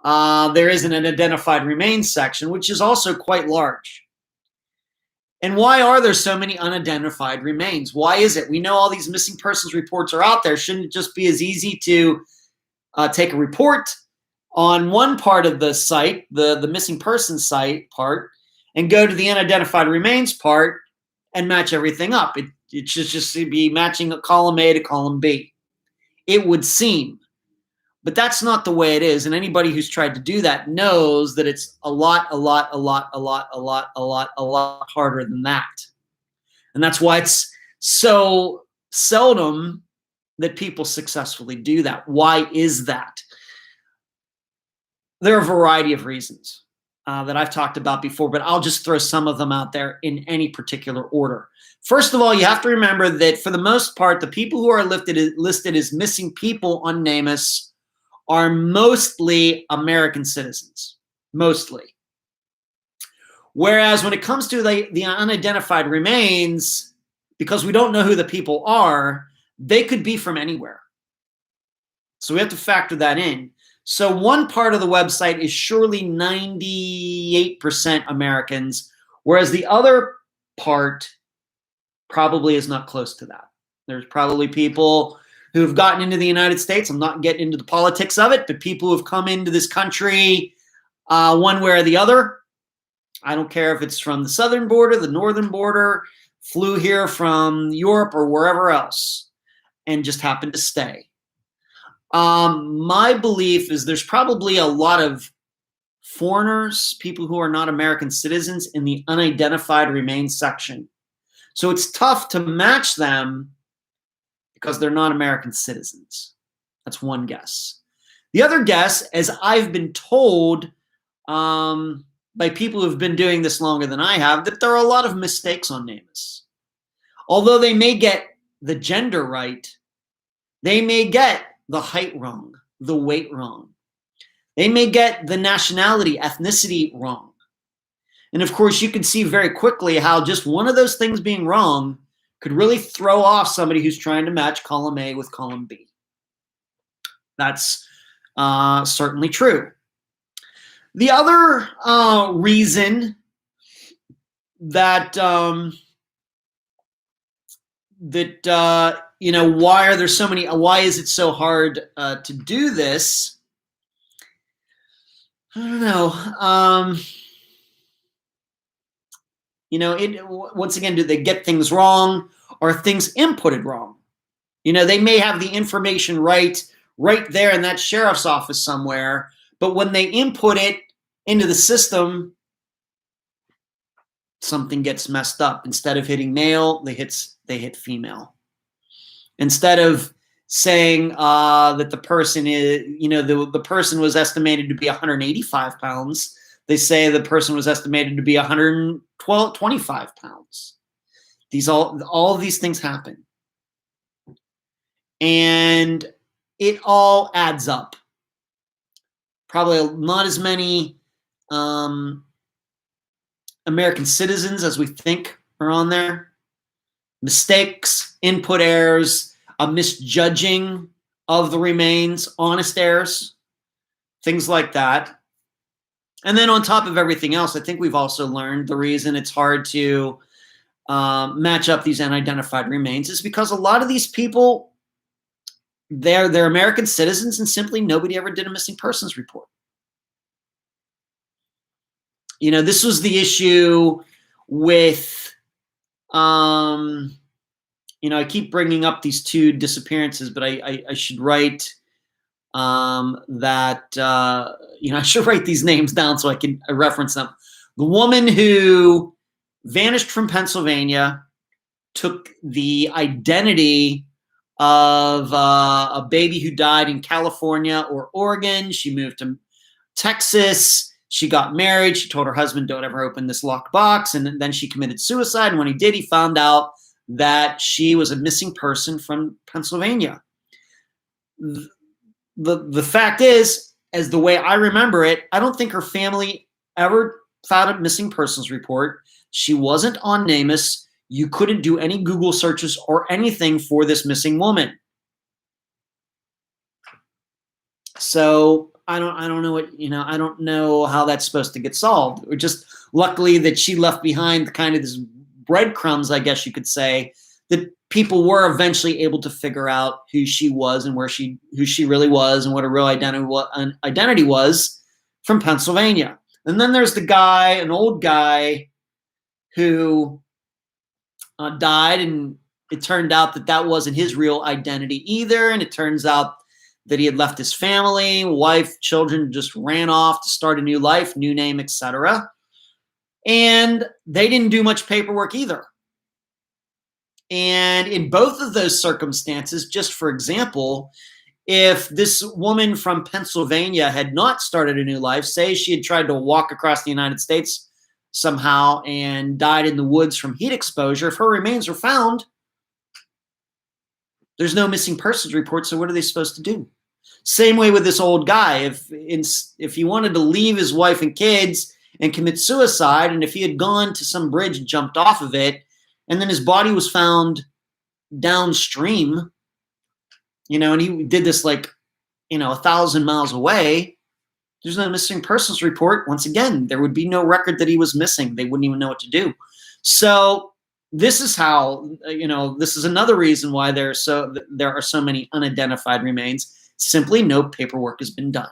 there is an unidentified remains section, which is also quite large. And why are there so many unidentified remains? Why is it? We know all these missing persons reports are out there. Shouldn't it just be as easy to take a report on one part of the site, the missing persons site part, and go to the unidentified remains part and match everything up? It should just be matching a column A to column B. It would seem. But that's not the way it is. And anybody who's tried to do that knows that it's a lot harder than that. And that's why it's so seldom that people successfully do that. Why is that? There are a variety of reasons that I've talked about before, but I'll just throw some of them out there in any particular order. First of all, you have to remember that for the most part, the people who are listed as missing people on NamUs are mostly American citizens, mostly. Whereas when it comes to the unidentified remains, because we don't know who the people are, they could be from anywhere. So we have to factor that in. So one part of the website is surely 98% Americans, whereas the other part probably is not close to that. There's probably people who've gotten into the United States. I'm not getting into the politics of it, but people who've come into this country one way or the other. I don't care if it's from the southern border, the northern border, flew here from Europe or wherever else, and just happened to stay. My belief is there's probably a lot of foreigners, people who are not American citizens, in the unidentified remains section. So it's tough to match them because they're not American citizens. That's one guess. The other guess, as I've been told by people who've been doing this longer than I have, that there are a lot of mistakes on NamUs. Although they may get the gender right, they may get the height wrong, the weight wrong. They may get the nationality, ethnicity wrong. And of course, you can see very quickly how just one of those things being wrong could really throw off somebody who's trying to match column A with column B. That's certainly true. The other reason that why are there so many? Why is it so hard to do this? I don't know. Once again, do they get things wrong? Or things inputted wrong? They may have the information right there in that sheriff's office somewhere, but when they input it into the system, something gets messed up. Instead of hitting male, they hit female. Instead of saying that the person is, the person was estimated to be 185 pounds, they say the person was estimated to be 125 pounds. All of these things happen. And it all adds up. Probably not as many American citizens as we think are on there. Mistakes, input errors, a misjudging of the remains, honest errors, things like that. And then on top of everything else, I think we've also learned the reason it's hard to match up these unidentified remains is because a lot of these people they're American citizens, and simply nobody ever did a missing persons report. This was the issue with, I keep bringing up these 2 disappearances, but I should write that, I should write these names down so I can reference them. The woman who vanished from Pennsylvania, took the identity of a baby who died in California or Oregon. She moved to Texas. She got married. She told her husband, don't ever open this locked box. And then she committed suicide. And when he did, he found out that she was a missing person from Pennsylvania. The fact is, as the way I remember it, I don't think her family ever filed a missing persons report. She wasn't on NamUs. You couldn't do any Google searches or anything for this missing woman. So I don't know what, I don't know how that's supposed to get solved. Or just luckily that she left behind kind of this breadcrumbs, I guess you could say, that people were eventually able to figure out who she was and who she really was and what her real identity was from Pennsylvania. And then there's the guy, an old guy, who died, and it turned out that wasn't his real identity either. And it turns out that he had left his family, wife, children, just ran off to start a new life, new name, etc. And they didn't do much paperwork either. And in both of those circumstances, just for example, if this woman from Pennsylvania had not started a new life, say she had tried to walk across the United States somehow and died in the woods from heat exposure, if her remains were found, there's no missing persons report. So what are they supposed to do? Same way with this old guy. If he wanted to leave his wife and kids and commit suicide, and if he had gone to some bridge and jumped off of it, and then his body was found downstream, and he did this 1,000 miles away, there's no missing persons report. Once again, there would be no record that he was missing. They wouldn't even know what to do. So this is how, this is another reason why there are so many unidentified remains. Simply no paperwork has been done.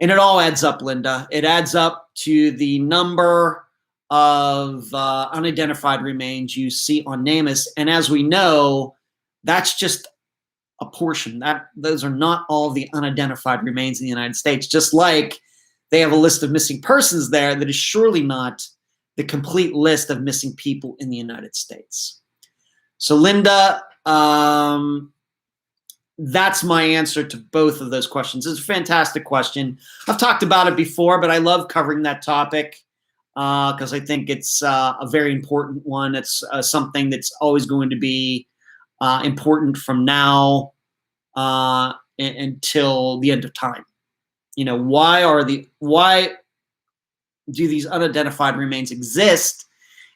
And it all adds up, Linda. It adds up to the number of unidentified remains you see on NamUs. And as we know, that's just a portion. Those are not all the unidentified remains in the United States. Just like they have a list of missing persons there, that is surely not the complete list of missing people in the United States. So, Linda, that's my answer to both of those questions. It's a fantastic question. I've talked about it before, but I love covering that topic because I think it's a very important one. It's something that's always going to be important from now until the end of time. Why do these unidentified remains exist?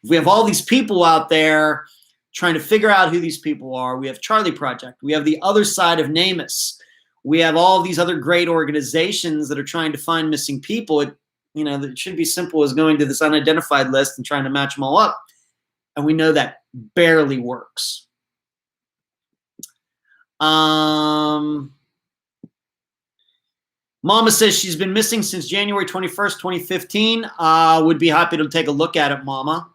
If we have all these people out there trying to figure out who these people are, we have Charlie Project, we have the other side of NamUs, we have all these other great organizations that are trying to find missing people. It should be simple as going to this unidentified list and trying to match them all up. And we know that barely works. Mama says she's been missing since January 21st, 2015. Would be happy to take a look at it, Mama.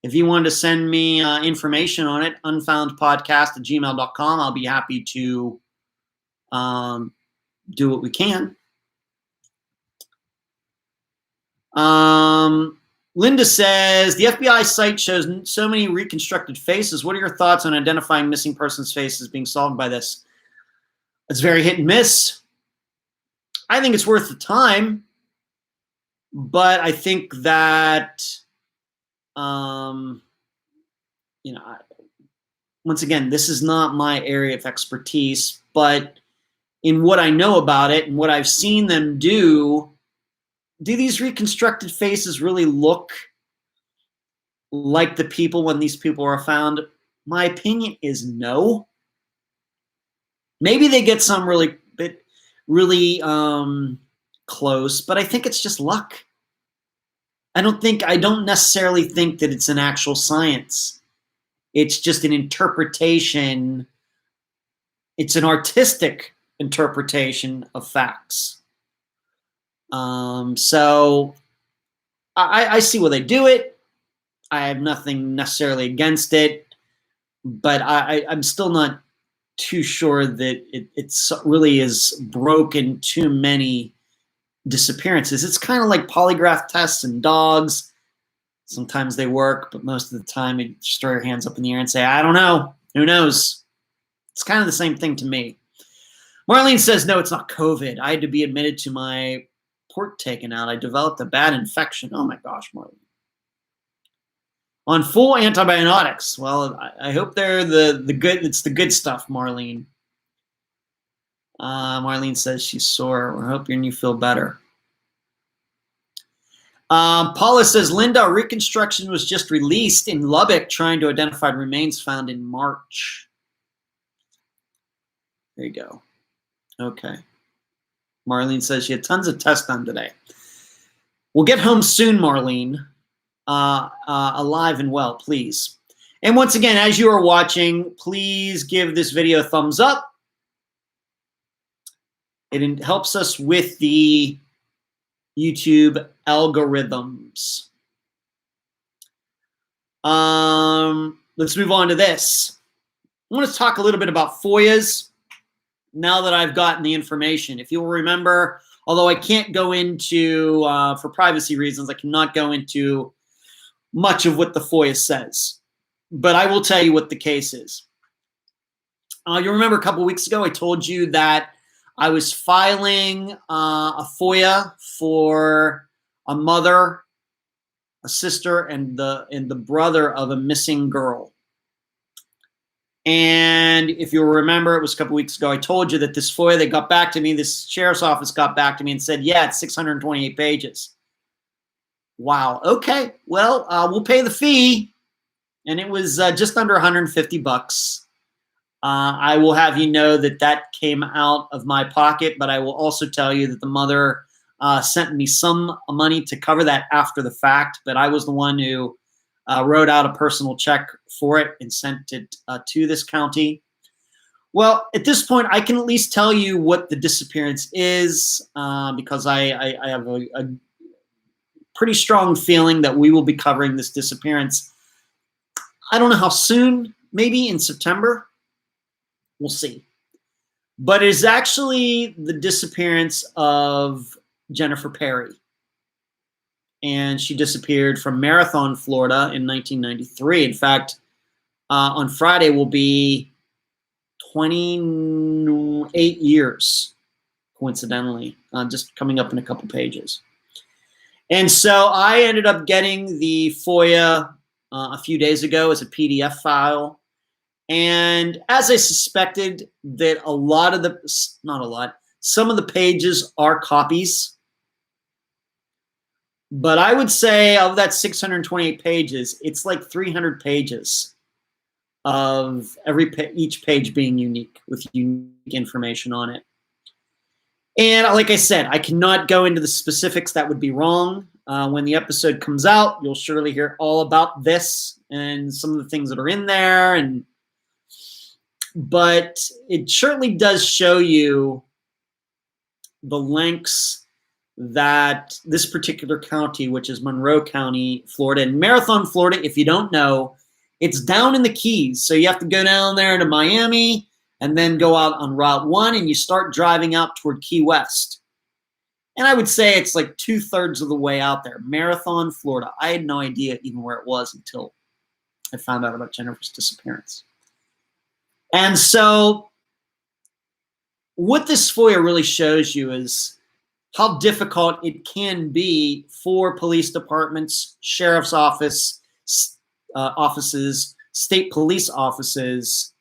If you wanted to send me information on it, unfoundpodcast@gmail.com, I'll be happy to do what we can. Linda says, the FBI site shows so many reconstructed faces. What are your thoughts on identifying missing persons' faces being solved by this? It's very hit and miss. I think it's worth the time, but I think that, once again, this is not my area of expertise, but in what I know about it and what I've seen them do these reconstructed faces really look like the people when these people are found? My opinion is no. Maybe they get some really close, but I think it's just luck. I don't necessarily think that it's an actual science. It's just an interpretation It's an artistic interpretation of facts. So I see why they do it. I have nothing necessarily against it, but I'm still not too sure that it's really is broken too many disappearances. It's kind of like polygraph tests and dogs. Sometimes they work, but most of the time you just throw your hands up in the air and say, I don't know. Who knows? It's kind of the same thing to me. Marlene says, no, it's not COVID. I had to be admitted to my port taken out. I developed a bad infection. Oh my gosh, Marlene. On full antibiotics. Well, I hope they're the good. It's the good stuff, Marlene. Marlene says she's sore. I hope you feel better. Paula says, Linda, reconstruction was just released in Lubbock trying to identify remains found in March. There you go. Okay. Marlene says she had tons of tests done today. We'll get home soon, Marlene. Alive and well, please. And once again, as you are watching, please give this video a thumbs up. It helps us with the YouTube algorithms. Let's move on to this. I want to talk a little bit about FOIAs now that I've gotten the information. If you'll remember, although I can't go into, for privacy reasons, I cannot go into much of what the FOIA says. But I will tell you what the case is. You remember a couple weeks ago, I told you that I was filing a FOIA for a mother, a sister, and the brother of a missing girl. And if you remember, it was a couple weeks ago, I told you that this FOIA, they got back to me, this sheriff's office got back to me and said, yeah, it's 628 pages. Wow. Okay. Well, we'll pay the fee. And it was just under $150. I will have you know that came out of my pocket, but I will also tell you that the mother sent me some money to cover that after the fact, but I was the one who wrote out a personal check for it and sent it to this county. Well, at this point, I can at least tell you what the disappearance is because I have a pretty strong feeling that we will be covering this disappearance. I don't know how soon, maybe in September. We'll see. But it is actually the disappearance of Jennifer Perry. And she disappeared from Marathon, Florida in 1993. In fact, on Friday will be 28 years, coincidentally, just coming up in a couple pages. And so I ended up getting the FOIA a few days ago as a PDF file. And as I suspected that some of the pages are copies. But I would say of that 628 pages, it's like 300 pages of each page being unique with unique information on it. And like I said, I cannot go into the specifics. That would be wrong. When the episode comes out, you'll surely hear all about this and some of the things that are in there. But it certainly does show you the lengths that this particular county, which is Monroe County, Florida, and Marathon, Florida, if you don't know, it's down in the Keys. So you have to go down there to Miami and then go out on Route 1 and you start driving out toward Key West. And I would say it's like 2/3 of the way out there. Marathon, Florida. I had no idea even where it was until I found out about Jennifer's disappearance. And so what this FOIA really shows you is how difficult it can be for police departments, sheriff's offices, state police offices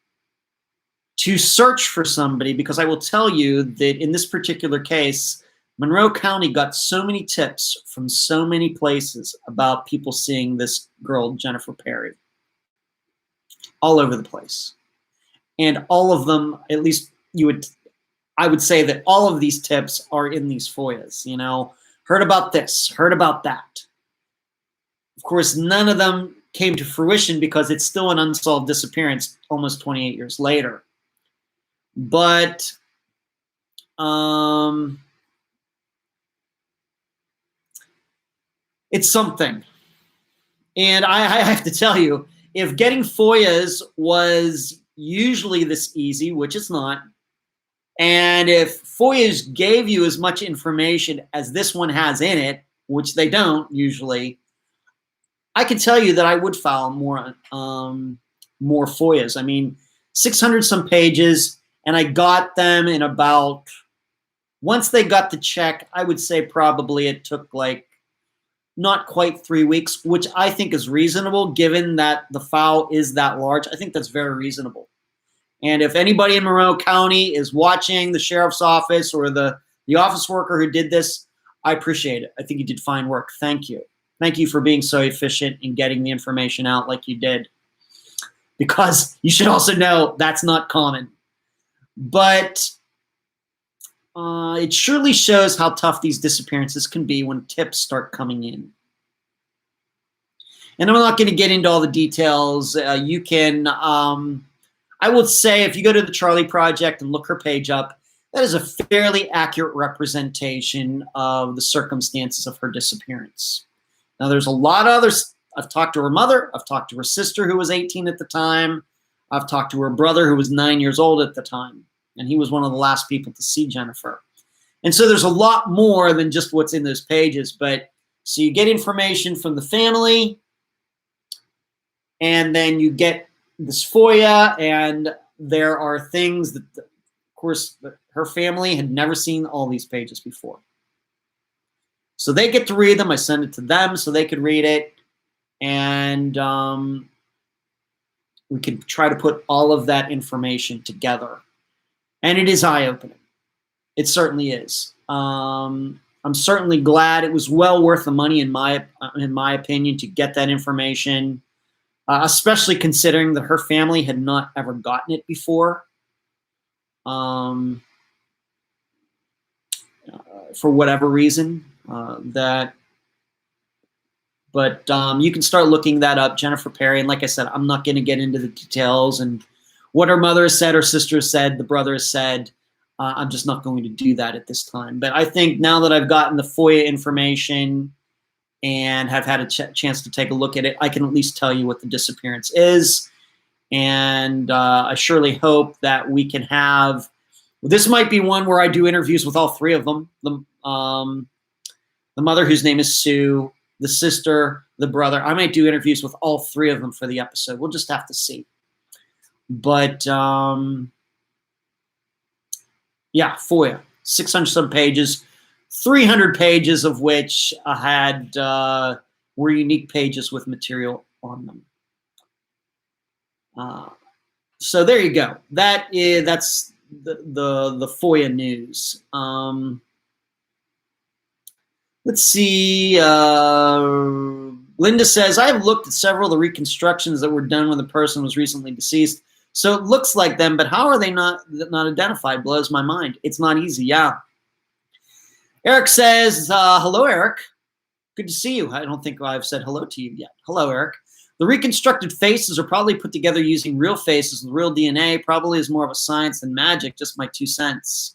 to search for somebody, because I will tell you that in this particular case, Monroe County got so many tips from so many places about people seeing this girl, Jennifer Perry, all over the place. And all of them, at least I would say that all of these tips are in these FOIAs. You know, heard about this, heard about that. Of course, none of them came to fruition because it's still an unsolved disappearance almost 28 years later. But it's something. And I have to tell you, if getting FOIAs was usually this easy, which it's not, and if FOIAs gave you as much information as this one has in it, which they don't usually, I can tell you that I would file more FOIAs. I mean, 600 some pages, and I got them in about, once they got the check, I would say probably it took like not quite 3 weeks, which I think is reasonable given that the file is that large. I think that's very reasonable. And if anybody in Monroe County is watching, the sheriff's office or the office worker who did this, I appreciate it. I think you did fine work. Thank you. Thank you for being so efficient in getting the information out like you did. Because you should also know that's not common. But it surely shows how tough these disappearances can be when tips start coming in. And I'm not going to get into all the details. You can, I will say, if you go to the Charlie Project and look her page up, that is a fairly accurate representation of the circumstances of her disappearance. Now, there's a lot of others. I've talked to her mother. I've talked to her sister, who was 18 at the time. I've talked to her brother, who was 9 years old at the time. And he was one of the last people to see Jennifer. And so there's a lot more than just what's in those pages. But so you get information from the family, and then you get this FOIA, and there are things that, of course, her family had never seen all these pages before. So they get to read them. I send it to them so they could read it. And we can try to put all of that information together. And it is eye-opening. It certainly is. I'm certainly glad. It was well worth the money, in my opinion, to get that information, especially considering that her family had not ever gotten it before. For whatever reason. But you can start looking that up, Jennifer Perry. And like I said, I'm not going to get into the details and what her mother has said, her sister has said, the brother has said. I'm just not going to do that at this time. But I think now that I've gotten the FOIA information and have had a chance to take a look at it, I can at least tell you what the disappearance is. And I surely hope that we can have, this might be one where I do interviews with all three of them. The mother, whose name is Sue, the sister, the brother. I might do interviews with all three of them for the episode. We'll just have to see. But yeah, FOIA, 600 some pages, 300 pages of which had were unique pages with material on them. So there you go. That's the FOIA news. Let's see. Linda says, I've looked at several of the reconstructions that were done when the person was recently deceased. So it looks like them, but how are they not identified? Blows my mind. It's not easy. Yeah. Eric says, hello, Eric. Good to see you. I don't think I've said hello to you yet. Hello, Eric. The reconstructed faces are probably put together using real faces with real DNA. Probably is more of a science than magic. Just my 2 cents.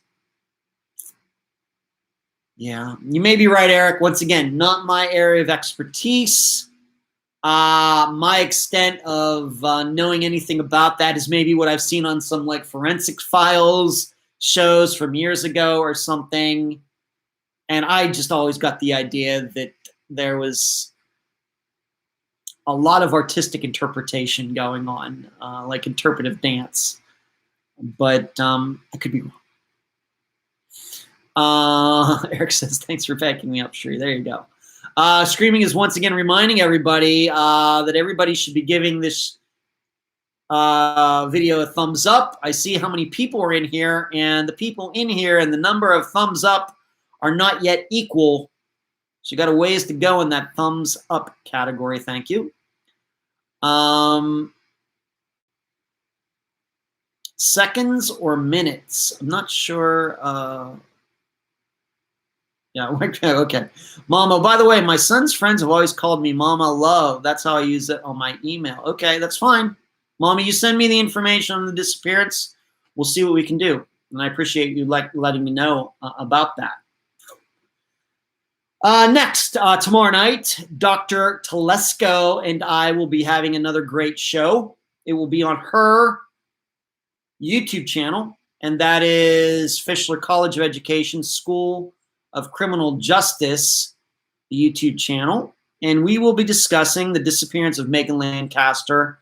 Yeah, you may be right, Eric. Once again, not my area of expertise. My extent of knowing anything about that is maybe what I've seen on some like forensic files shows from years ago or something. And I just always got the idea that there was a lot of artistic interpretation going on, like interpretive dance. But I could be wrong. Eric says, thanks for backing me up, Sheree. There you go. Screaming is once again reminding everybody that everybody should be giving this video a thumbs up. I see how many people are in here, and the people in here and the number of thumbs up are not yet equal. So you got a ways to go in that thumbs up category. Thank you. Seconds or minutes? I'm not sure. Yeah, okay. Mama, by the way, my son's friends have always called me Mama Love. That's how I use it on my email. Okay, that's fine. Mama, you send me the information on the disappearance. we'll see what we can do. And I appreciate you letting me know about that. Next, tomorrow night, Dr. Telesco and I will be having another great show. It will be on her YouTube channel, and that is Fischler College of Education School of Criminal Justice YouTube channel. And we will be discussing the disappearance of Megan Lancaster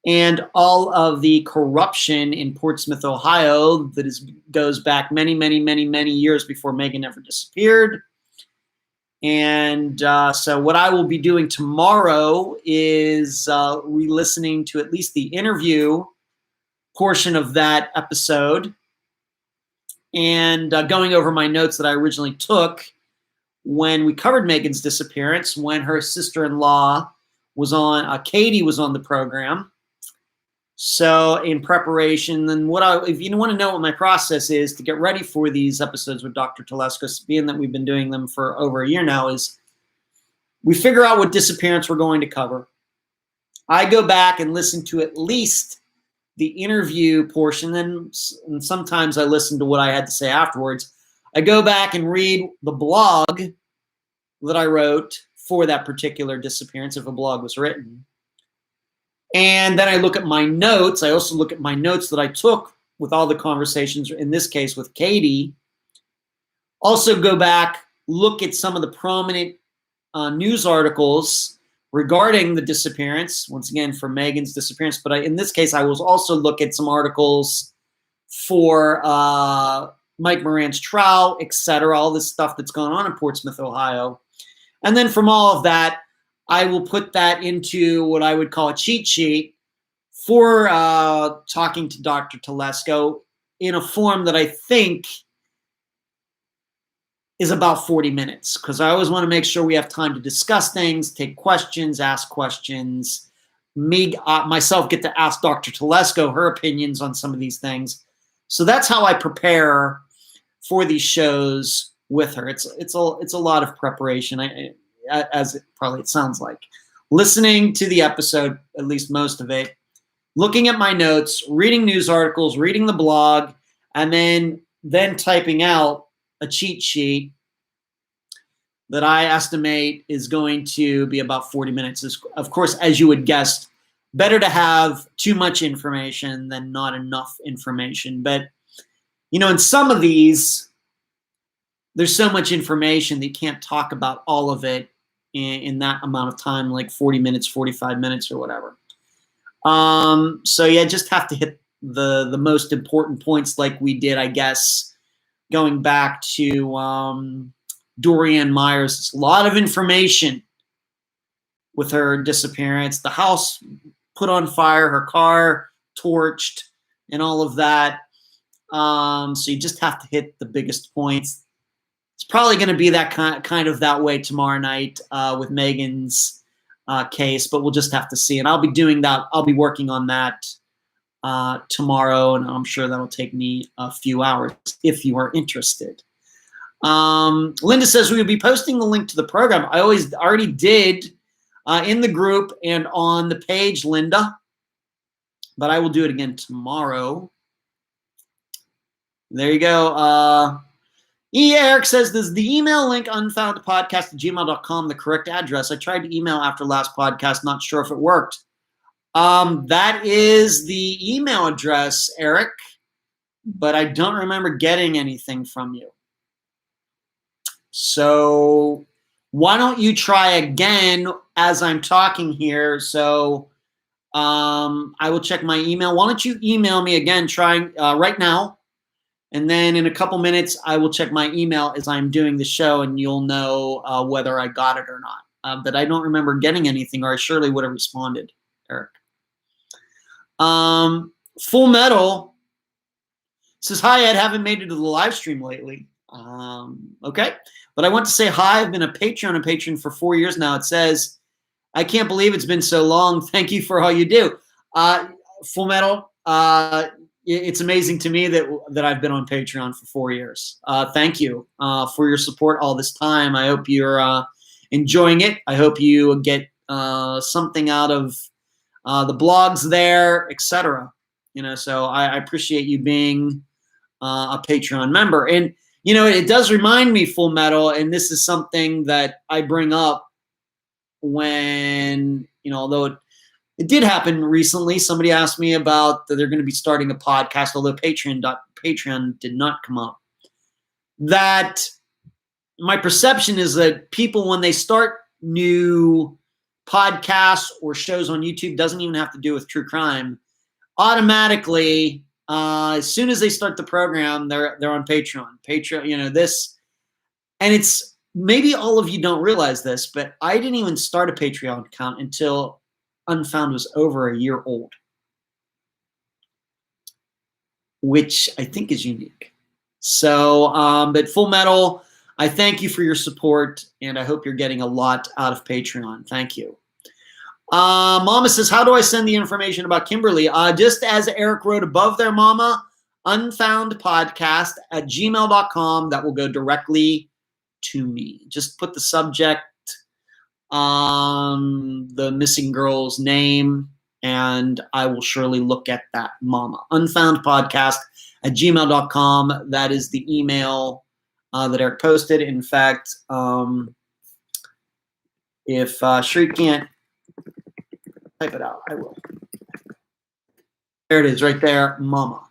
and all of the corruption in Portsmouth, Ohio that goes back many, many, many, many years before Megan ever disappeared. And so what I will be doing tomorrow is re-listening to at least the interview portion of that episode and going over my notes that I originally took when we covered Megan's disappearance, when her sister-in-law was on, Katie was on the program. So in preparation, then if you want to know what my process is to get ready for these episodes with Dr. Telesco, being that we've been doing them for over a year now, is we figure out what disappearance we're going to cover. I go back and listen to at least the interview portion, and sometimes I listen to what I had to say afterwards. I go back and read the blog that I wrote for that particular disappearance, if a blog was written. And then I look at my notes. I also look at my notes that I took with all the conversations, in this case with Katie. Also go back, look at some of the prominent news articles regarding the disappearance, once again, for Megan's disappearance. But in this case, I will also look at some articles for Mike Moran's trial, etc., all this stuff that's going on in Portsmouth, Ohio. And then from all of that, I will put that into what I would call a cheat sheet for talking to Dr. Telesco in a form that I think is about 40 minutes, because I always want to make sure we have time to discuss things, take questions, ask questions. Myself get to ask Dr. Telesco her opinions on some of these things. So that's how I prepare for these shows with her. It's a lot of preparation. As it sounds like. Listening to the episode, at least most of it, looking at my notes, reading news articles, reading the blog, and then typing out a cheat sheet that I estimate is going to be about 40 minutes. Of course, as you would guess, better to have too much information than not enough information. But, in some of these, there's so much information that you can't talk about all of it in that amount of time, like 40 minutes, 45 minutes or whatever. So yeah, just have to hit the most important points like we did, I guess, going back to Dorianne Myers. It's a lot of information with her disappearance, the house put on fire, her car torched, and all of that. So you just have to hit the biggest points. It's probably going to be that kind of that way tomorrow night with Megan's case, but we'll just have to see. And I'll be doing that. I'll be working on that tomorrow, and I'm sure that'll take me a few hours if you are interested. Linda says we will be posting the link to the program. I already did in the group and on the page, Linda, but I will do it again tomorrow. There you go. Eric says, does the email link unfoundpodcast@gmail.com the correct address? I tried to email after last podcast, not sure if it worked. That is the email address, Eric, but I don't remember getting anything from you. So why don't you try again as I'm talking here? So I will check my email. Why don't you email me again, trying right now? And then in a couple minutes, I will check my email as I'm doing the show, and you'll know whether I got it or not. But I don't remember getting anything, or I surely would have responded, Eric. Full Metal says, hi, Ed, haven't made it to the live stream lately. Okay. But I want to say hi. I've been a patron for 4 years now. It says, I can't believe it's been so long. Thank you for all you do. Full Metal, it's amazing to me that I've been on Patreon for 4 years. Thank you for your support all this time. I hope you're enjoying it. I hope you get something out of the blogs there, etc. So I appreciate you being a Patreon member. And, it does remind me, Full Metal, and this is something that I bring up when, although it did happen recently. Somebody asked me about that they're going to be starting a podcast, although Patreon did not come up. That my perception is that people, when they start new podcasts or shows on YouTube, doesn't even have to do with true crime, automatically, as soon as they start the program, they're on Patreon. This, and it's, maybe all of you don't realize this, but I didn't even start a Patreon account until Unfound was over a year old, which I think is unique. So, but Full Metal, I thank you for your support, and I hope you're getting a lot out of Patreon. Thank you. Mama says, how do I send the information about Kimberly? Just as Eric wrote above there, Mama, Unfound Podcast at gmail.com. That will go directly to me. Just put the subject, the missing girl's name, and I will surely look at that, Mama. Unfound Podcast at gmail.com. That is the email that Eric posted. In fact, if Shree can't type it out, I will. There it is right there, Mama.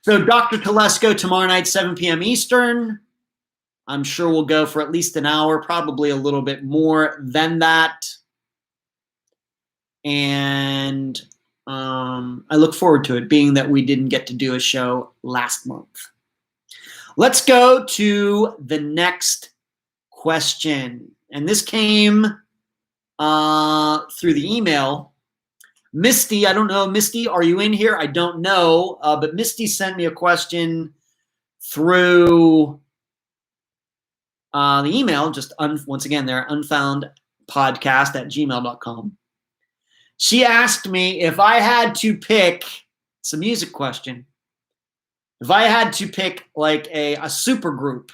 So Dr. Telesco tomorrow night, 7 p.m. Eastern. I'm sure we'll go for at least an hour, probably a little bit more than that. And I look forward to it, being that we didn't get to do a show last month. Let's go to the next question. And this came through the email. Misty, I don't know. Misty, are you in here? I don't know. But Misty sent me a question through the email, just once again, there, unfoundpodcast at gmail.com. She asked me if I had to pick, it's a music question, if I had to pick like a super group,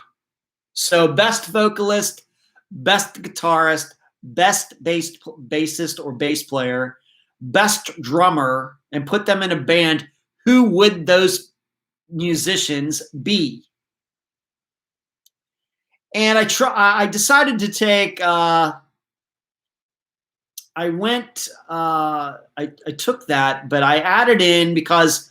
so best vocalist, best guitarist, best bassist or bass player, best drummer, and put them in a band, who would those musicians be? And I decided to take, I took that, but I added in because,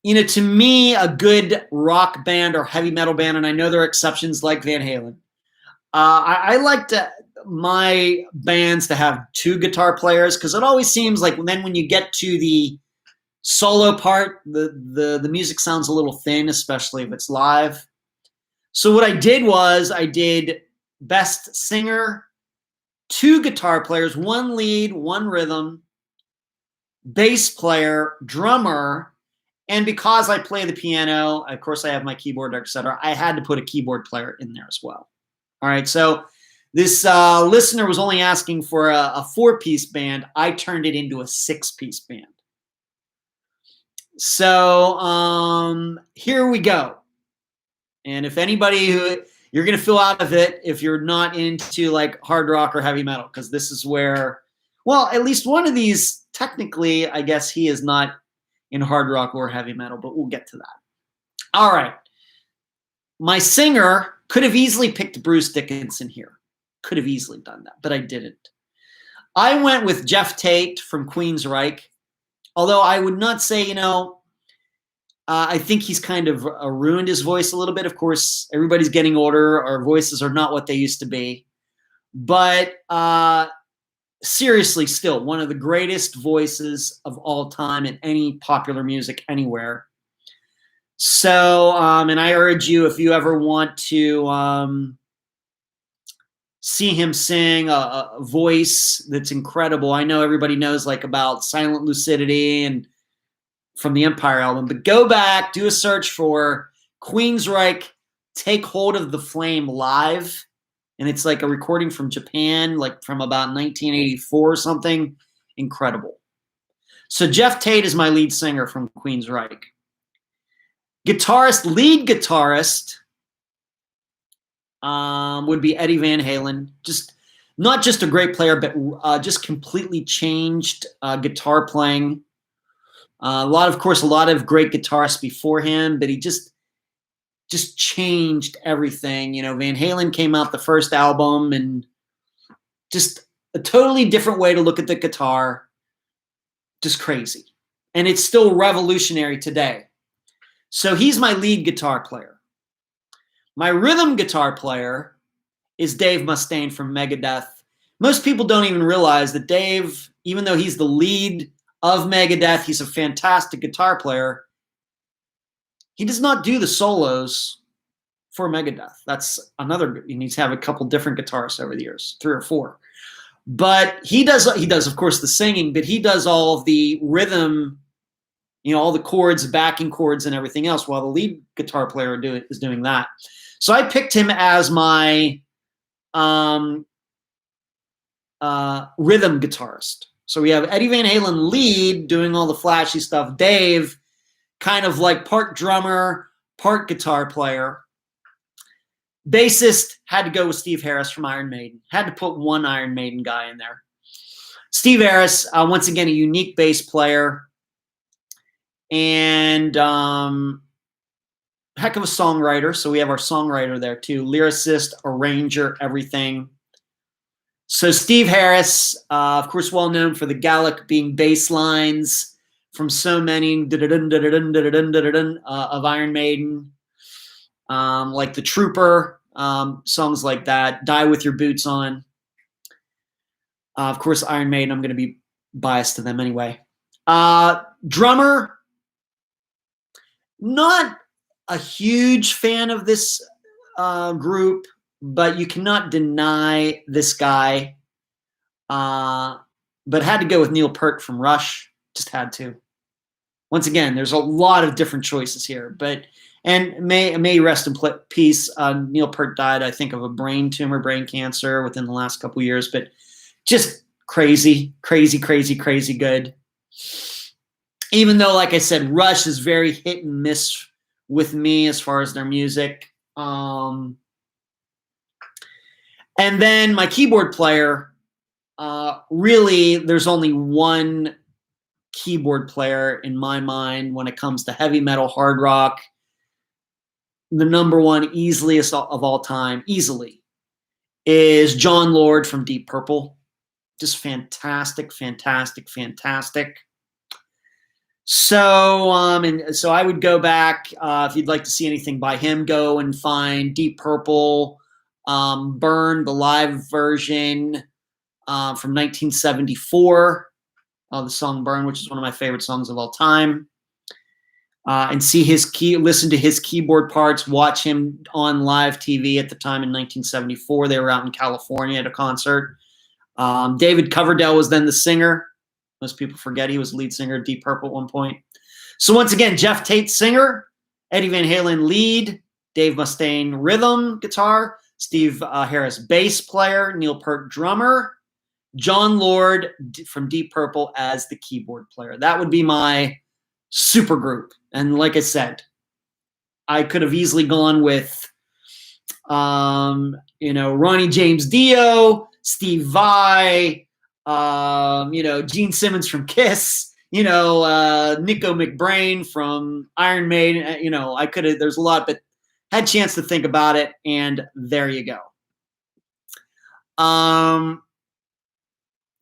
to me, a good rock band or heavy metal band, and I know there are exceptions like Van Halen, I like my bands to have two guitar players, because it always seems like then when you get to the solo part, the music sounds a little thin, especially if it's live. So what I did was I did best singer, two guitar players, one lead, one rhythm, bass player, drummer, and because I play the piano, of course I have my keyboard, etc., I had to put a keyboard player in there as well. All right, so this listener was only asking for a 4-piece band. I turned it into a 6-piece band. So here we go. And if anybody you're going to feel out of it if you're not into like hard rock or heavy metal, because this is where, well, at least one of these, technically, I guess he is not in hard rock or heavy metal, but we'll get to that. All right. My singer could have easily picked Bruce Dickinson here. Could have easily done that, but I didn't. I went with Jeff Tate from Queensryche, although I would not say, I think he's kind of ruined his voice a little bit. Of course, everybody's getting older. Our voices are not what they used to be. But seriously, still one of the greatest voices of all time in any popular music anywhere. So, and I urge you, if you ever want to see him sing a voice that's incredible. I know everybody knows like about Silent Lucidity and from the Empire album, but go back, do a search for Queensryche, Take Hold of the Flame live. And it's like a recording from Japan, like from about 1984 or something. Incredible. So Jeff Tate is my lead singer from Queensryche. Lead guitarist would be Eddie Van Halen. Just not just a great player, but just completely changed guitar playing. A lot of great guitarists before him, but he just changed everything. You know, Van Halen came out the first album and just a totally different way to look at the guitar. Just crazy. And it's still revolutionary today. So he's my lead guitar player. My rhythm guitar player is Dave Mustaine from Megadeth. Most people don't even realize that Dave, even though he's the lead of Megadeth, he's a fantastic guitar player. He does not do the solos for Megadeth. That's another, he needs to have a couple different guitarists over the years, 3 or 4. But he does, of course, the singing, but he does all of the rhythm, you know, all the chords, backing chords and everything else, while the lead guitar player is doing that. So I picked him as my rhythm guitarist. So we have Eddie Van Halen lead doing all the flashy stuff. Dave kind of like part drummer, part guitar player. Bassist had to go with Steve Harris from Iron Maiden. Had to put one Iron Maiden guy in there. Steve Harris, once again, a unique bass player. And heck of a songwriter. So we have our songwriter there too. Lyricist, arranger, everything. So Steve Harris, of course, well known for the Gallic being bass lines from so many of Iron Maiden, like The Trooper, songs like that. Die With Your Boots On. Of course, Iron Maiden, I'm going to be biased to them anyway. Drummer, not a huge fan of this group, but you cannot deny this guy. But had to go with Neil Peart from Rush. Just had to. Once again, there's a lot of different choices here, and may rest in peace. Neil Peart died, I think, of a brain cancer within the last couple years, but just crazy good. Even though, like I said, Rush is very hit and miss with me as far as their music. And then my keyboard player, really, there's only one keyboard player in my mind when it comes to heavy metal, hard rock. The number one easiest of all time, easily, is John Lord from Deep Purple. Just fantastic. So, so I would go back, if you'd like to see anything by him, go and find Deep Purple, Burn, the live version from 1974, the song Burn, which is one of my favorite songs of all time. And see listen to his keyboard parts, watch him on live TV at the time in 1974. They were out in California at a concert. David Coverdale was then the singer. Most people forget he was lead singer of Deep Purple at one point. So once again, Jeff Tate, singer, Eddie Van Halen, lead, Dave Mustaine, rhythm guitar, Steve Harris, bass player, Neil Peart, drummer, John Lord from Deep Purple as the keyboard player. That would be my super group. And like I said, I could have easily gone with, Ronnie James Dio, Steve Vai, Gene Simmons from Kiss, Nico McBrain from Iron Maiden. I could have, there's a lot, but had a chance to think about it, and there you go.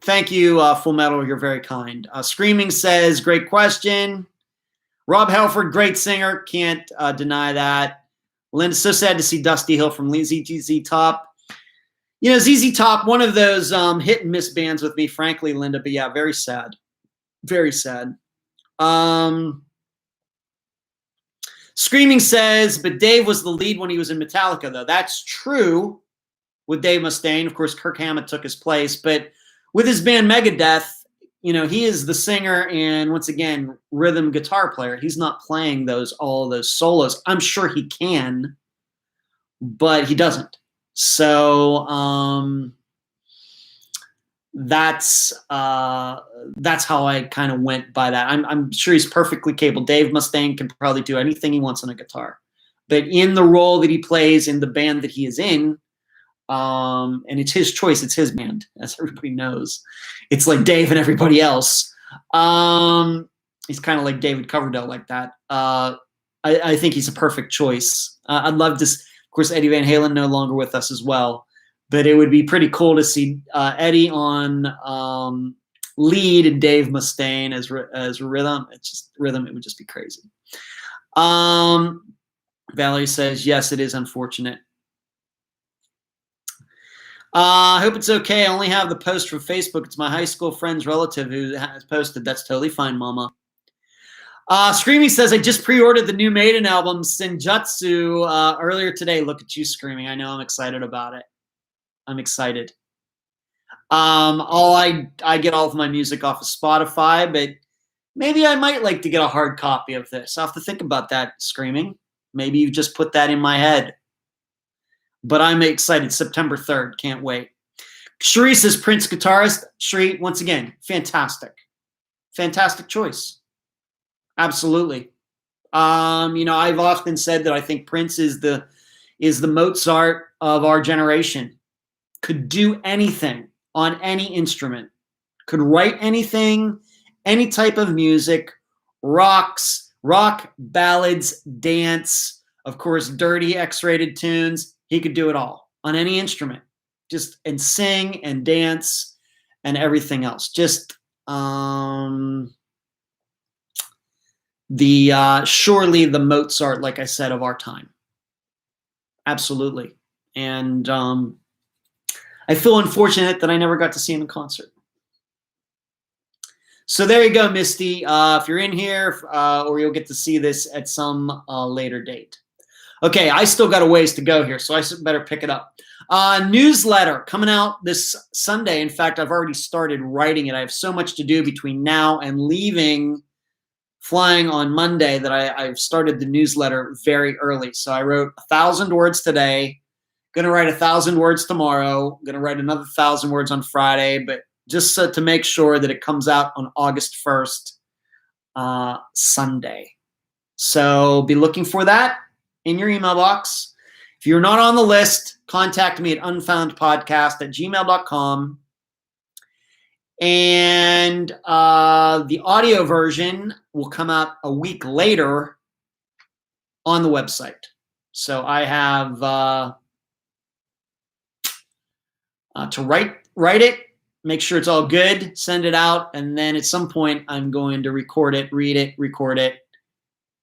Thank you, Full Metal. You're very kind. Screaming says, great question. Rob Halford, great singer. Can't deny that. Linda, so sad to see Dusty Hill from ZZ Top. ZZ Top, one of those hit and miss bands with me, frankly, Linda. But yeah, very sad. Very sad. Screaming says, but Dave was the lead when he was in Metallica, though. That's true with Dave Mustaine. Of course, Kirk Hammett took his place. But with his band Megadeth, he is the singer and, once again, rhythm guitar player. He's not playing all of those solos. I'm sure he can, but he doesn't. So that's how I kind of went by that. I'm sure he's perfectly capable. Dave Mustaine can probably do anything he wants on a guitar, but in the role that he plays in the band that he is in, and it's his choice, it's his band, as everybody knows. It's like Dave and everybody else. He's kind of like David Coverdale like that. I think he's a perfect choice. I'd love to, of course, Eddie Van Halen no longer with us as well, but it would be pretty cool to see Eddie on lead and Dave Mustaine as rhythm. It's just rhythm. It would just be crazy. Valerie says, yes, it is unfortunate. I hope it's okay. I only have the post from Facebook. It's my high school friend's relative who has posted. That's totally fine, Mama. Screaming says, I just pre-ordered the new Maiden album, Senjutsu, earlier today. Look at you, Screaming. I know I'm excited about it. I'm excited. I get all of my music off of Spotify, but maybe I might like to get a hard copy of this. I'll have to think about that, Screaming. Maybe you just put that in my head. But I'm excited. September 3rd. Can't wait. Sheree says, Prince guitarist. Sheree, once again, fantastic. Fantastic choice. Absolutely. I've often said that I think Prince is the Mozart of our generation. Could do anything on any instrument. Could write anything, any type of music, rock, ballads, dance, of course, dirty X-rated tunes. He could do it all on any instrument, and sing and dance and everything else. Just surely the Mozart, like I said, of our time. Absolutely. And I feel unfortunate that I never got to see him in concert. So there you go, Misty. If you're in here, or you'll get to see this at some later date. Okay, I still got a ways to go here, so I better pick it up. Newsletter coming out this Sunday. In fact, I've already started writing it. I have so much to do between now and flying on Monday that I've started the newsletter very early. So I wrote 1,000 words today. Going to write 1,000 words tomorrow. Going to write another 1,000 words on Friday, but just to make sure that it comes out on August 1st, Sunday. So be looking for that in your email box. If you're not on the list, contact me at unfoundpodcast@gmail.com. And the audio version will come out a week later on the website. So I have to write it, make sure it's all good, send it out, and then at some point I'm going to record it, read it, record it,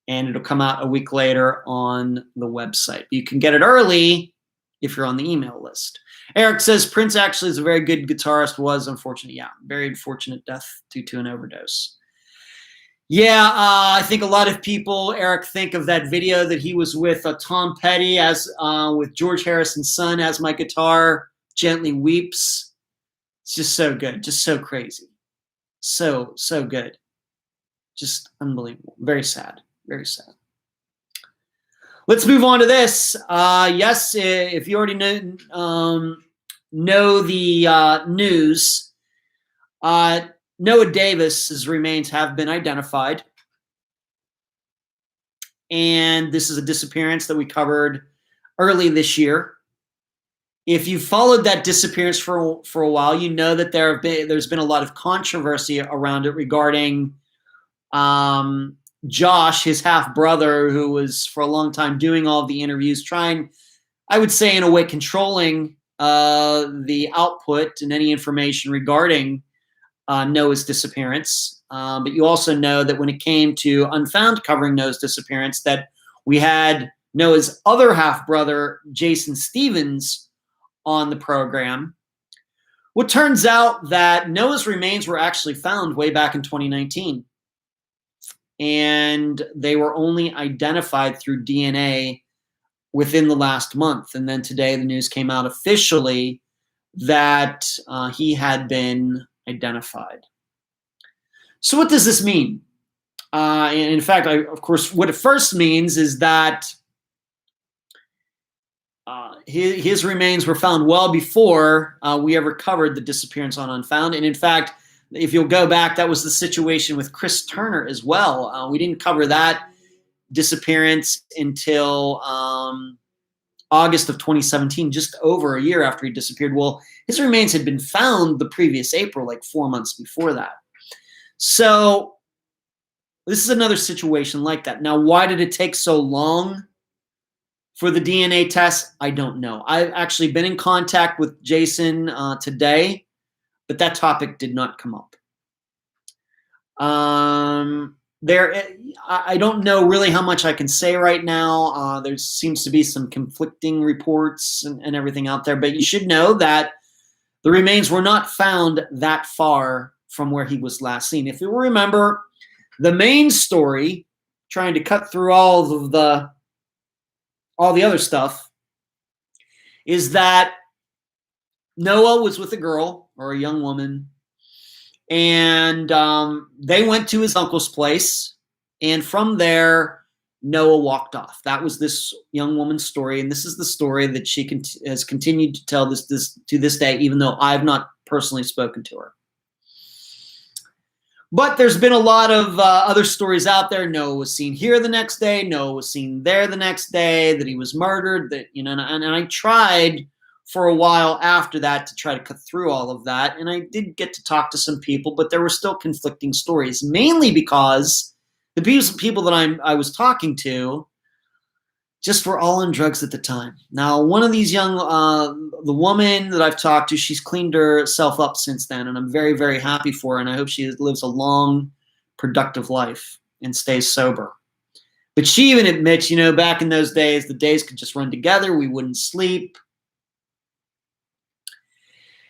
and it'll come out a week later on the website. You can get it early if you're on the email list. Eric says, Prince actually is a very good guitarist, was unfortunate. Yeah, very unfortunate death due to an overdose. Yeah, I think a lot of people, Eric, think of that video that he was with Tom Petty with George Harrison's son as my guitar gently weeps. It's just so good, just so crazy. So good. Just unbelievable. Very sad. Very sad. Let's move on to this. Yes, if you already know the news, Noah Davis's remains have been identified. And this is a disappearance that we covered early this year. If you followed that disappearance for a while, you know that there's been a lot of controversy around it regarding Josh, his half-brother, who was for a long time doing all of the interviews, trying, I would say in a way, controlling the output and any information regarding Noah's disappearance. But you also know that when it came to Unfound covering Noah's disappearance, that we had Noah's other half-brother, Jason Stevens, on the program. Well, it turns out that Noah's remains were actually found way back in 2019. And they were only identified through DNA within the last month. And then today the news came out officially that he had been identified. So what does this mean? In fact, of course, what it first means is that his remains were found well before we ever covered the disappearance on Unfound. And in fact, if you'll go back, that was the situation with Chris Turner as well. We didn't cover that disappearance until August of 2017, just over a year after he disappeared. Well, his remains had been found the previous April, like 4 months before that. So this is another situation like that. Now, why did it take so long for the DNA test? I don't know. I've actually been in contact with Jason today, but that topic did not come up. I don't know really how much I can say right now. There seems to be some conflicting reports and everything out there, but you should know that the remains were not found that far from where he was last seen. If you remember, the main story, trying to cut through all the other stuff, is that Noah was with a girl or a young woman, and they went to his uncle's place, and from there, Noah walked off. That was this young woman's story, and this is the story that she has continued to tell this to this day, even though I've not personally spoken to her. But there's been a lot of other stories out there. Noah was seen here the next day. Noah was seen there the next day. That he was murdered. That and I tried for a while after that to try to cut through all of that, and I did get to talk to some people, but there were still conflicting stories, mainly because the people that I was talking to just were all on drugs at the time. Now, one of these young, the woman that I've talked to, she's cleaned herself up since then, and I'm very, very happy for her, and I hope she lives a long, productive life and stays sober. But she even admits, back in those days, the days could just run together. We wouldn't sleep.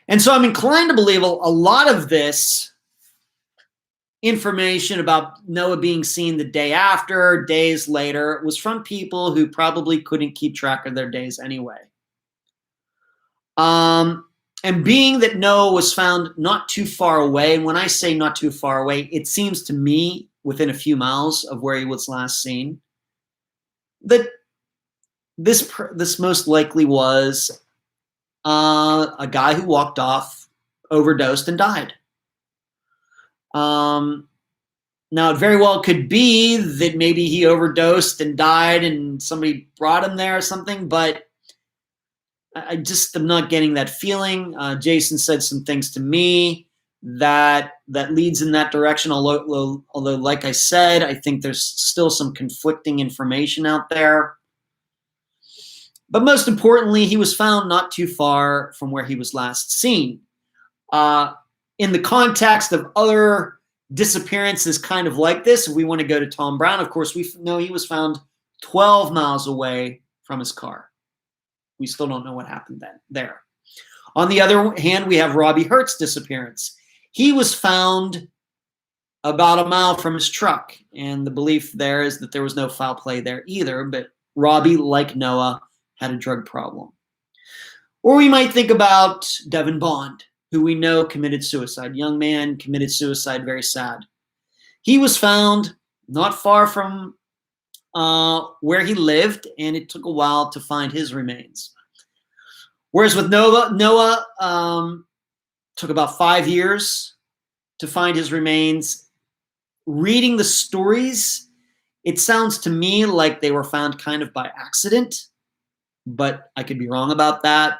And so I'm inclined to believe a lot of this information about Noah being seen the day after, days later, was from people who probably couldn't keep track of their days anyway. And being that Noah was found not too far away, and when I say not too far away, it seems to me within a few miles of where he was last seen, that this most likely was a guy who walked off, overdosed, and died. Now, it very well could be that maybe he overdosed and died and somebody brought him there or something, but I just am not getting that feeling. Jason said some things to me that leads in that direction, although, like I said, I think there's still some conflicting information out there. But most importantly, he was found not too far from where he was last seen. In the context of other disappearances kind of like this, if we want to go to Tom Brown, of course, we know he was found 12 miles away from his car. We still don't know what happened there. On the other hand, we have Robbie Hurt's disappearance. He was found about a mile from his truck, and the belief there is that there was no foul play there either, but Robbie, like Noah, had a drug problem. Or we might think about Devin Bond, who we know committed suicide. Young man committed suicide, very sad. He was found not far from where he lived, and it took a while to find his remains. Whereas with Noah took about 5 years to find his remains. Reading the stories, it sounds to me like they were found kind of by accident, but I could be wrong about that.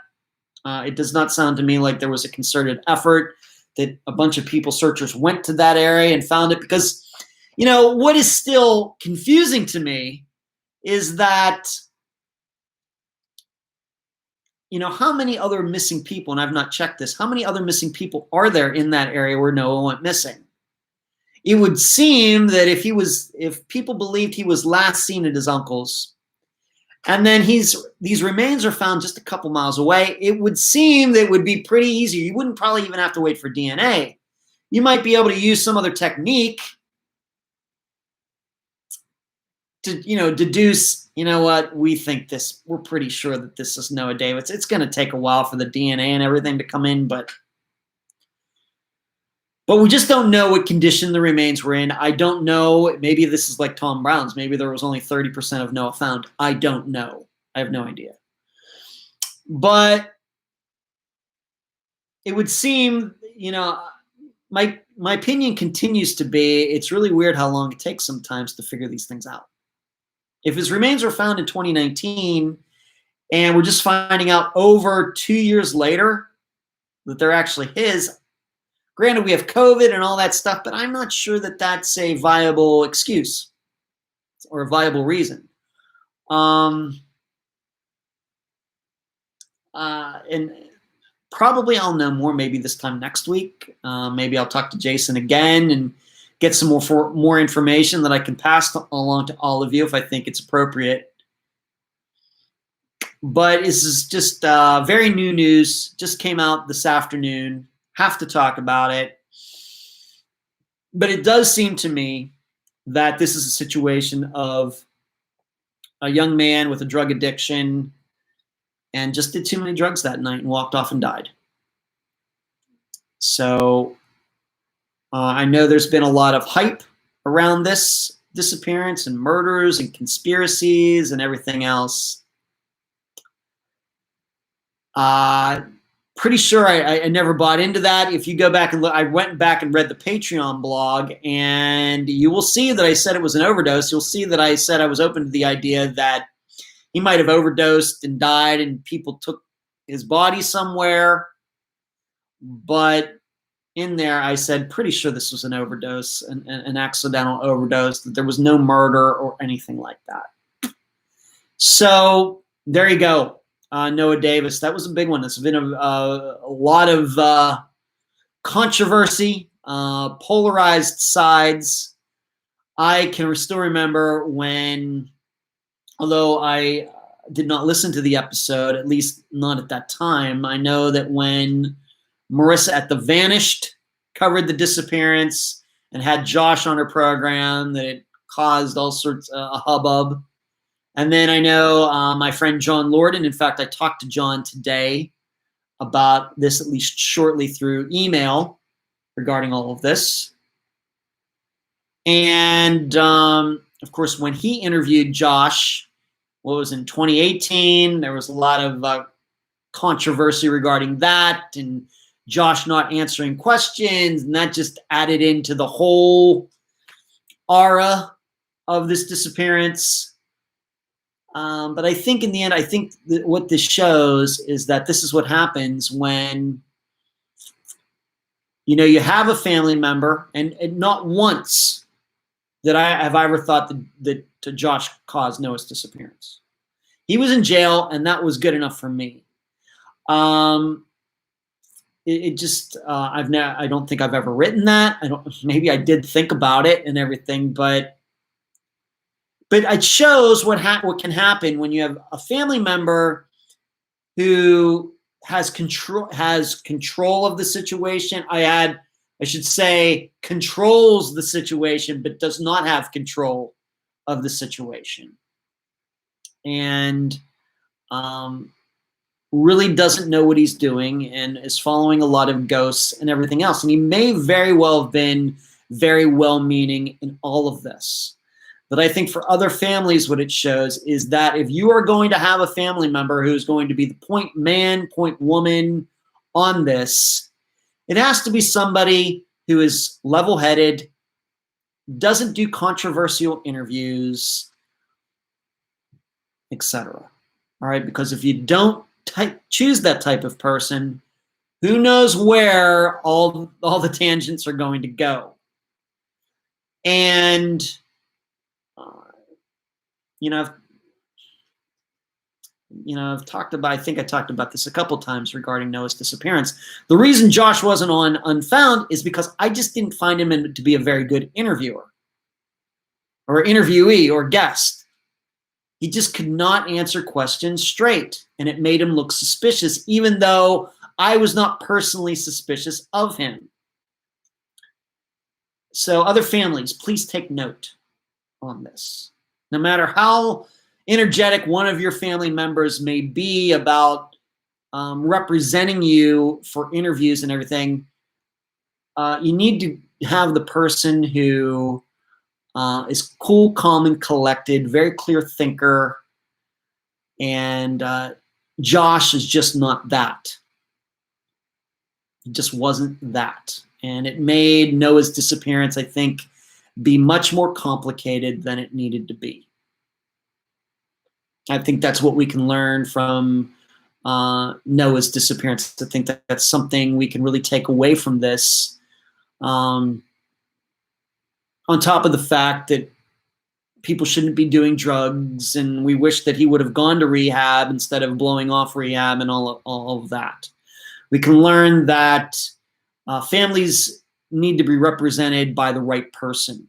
It does not sound to me like there was a concerted effort, that a bunch of people, searchers, went to that area and found it. Because, what is still confusing to me is that, how many other missing people, and I've not checked this, how many other missing people are there in that area where Noah went missing? It would seem that if people believed he was last seen at his uncle's, and then these remains are found just a couple miles away, it would seem that it would be pretty easy. You wouldn't probably even have to wait for DNA. You might be able to use some other technique to, deduce, what, we think this, we're pretty sure that this is Noah Davis. It's going to take a while for the DNA and everything to come in, but we just don't know what condition the remains were in. I don't know. Maybe this is like Tom Brown's. Maybe there was only 30% of Noah found. I don't know. I have no idea. But it would seem, my opinion continues to be, it's really weird how long it takes sometimes to figure these things out. If his remains were found in 2019 and we're just finding out over 2 years later that they're actually his, Granted, we have COVID and all that stuff, but I'm not sure that that's a viable excuse or a viable reason. And probably I'll know more maybe this time next week. Maybe I'll talk to Jason again and get some more information that I can pass along to all of you if I think it's appropriate. But this is just very new news. Just came out this afternoon. Have to talk about it. But it does seem to me that this is a situation of a young man with a drug addiction and just did too many drugs that night and walked off and died. So I know there's been a lot of hype around this disappearance and murders and conspiracies and everything else. Pretty sure I never bought into that. If you go back and look, I went back and read the Patreon blog, and you will see that I said it was an overdose. You'll see that I said I was open to the idea that he might have overdosed and died and people took his body somewhere. But in there, I said, pretty sure this was an overdose, an accidental overdose, that there was no murder or anything like that. So there you go. Noah Davis, that was a big one. There's been a lot of controversy, polarized sides. I can still remember when, although I did not listen to the episode, at least not at that time, I know that when Marissa at The Vanished covered the disappearance and had Josh on her program, that it caused all sorts of hubbub. And then I know my friend John Lorden, in fact, I talked to John today about this, at least shortly through email regarding all of this. And of course, when he interviewed Josh, what was in 2018, there was a lot of controversy regarding that and Josh not answering questions, and that just added into the whole aura of this disappearance. But I think in the end, I think that what this shows is that this is what happens when, you know, you have a family member, and not once that I ever thought that Josh caused Noah's disappearance. He was in jail, and that was good enough for me. I don't think I've ever written that. Maybe I did think about it and everything, but it shows what can happen when you have a family member who has control of the situation. I should say controls the situation, but does not have control of the situation, and really doesn't know what he's doing and is following a lot of ghosts and everything else. And he may very well have been very well-meaning in all of this. But I think for other families, what it shows is that if you are going to have a family member who's going to be the point man, point woman on this, it has to be somebody who is level-headed, doesn't do controversial interviews, etc. All right, because if you don't choose that type of person, who knows where all the tangents are going to go. And I've talked about, I think I talked about this a couple times regarding Noah's disappearance. The reason Josh wasn't on Unfound is because I just didn't find him to be a very good interviewer or interviewee or guest. He just could not answer questions straight, and it made him look suspicious, even though I was not personally suspicious of him. So other families, please take note on this. No matter how energetic one of your family members may be about representing you for interviews and everything, you need to have the person who is cool, calm, and collected, very clear thinker. And Josh is just not that. He just wasn't that. And it made Noah's disappearance, I think, be much more complicated than it needed to be. I think that's what we can learn from Noah's disappearance. I think that's something we can really take away from this On top of the fact that people shouldn't be doing drugs, and we wish that he would have gone to rehab instead of blowing off rehab and all of that. We can learn that families need to be represented by the right person,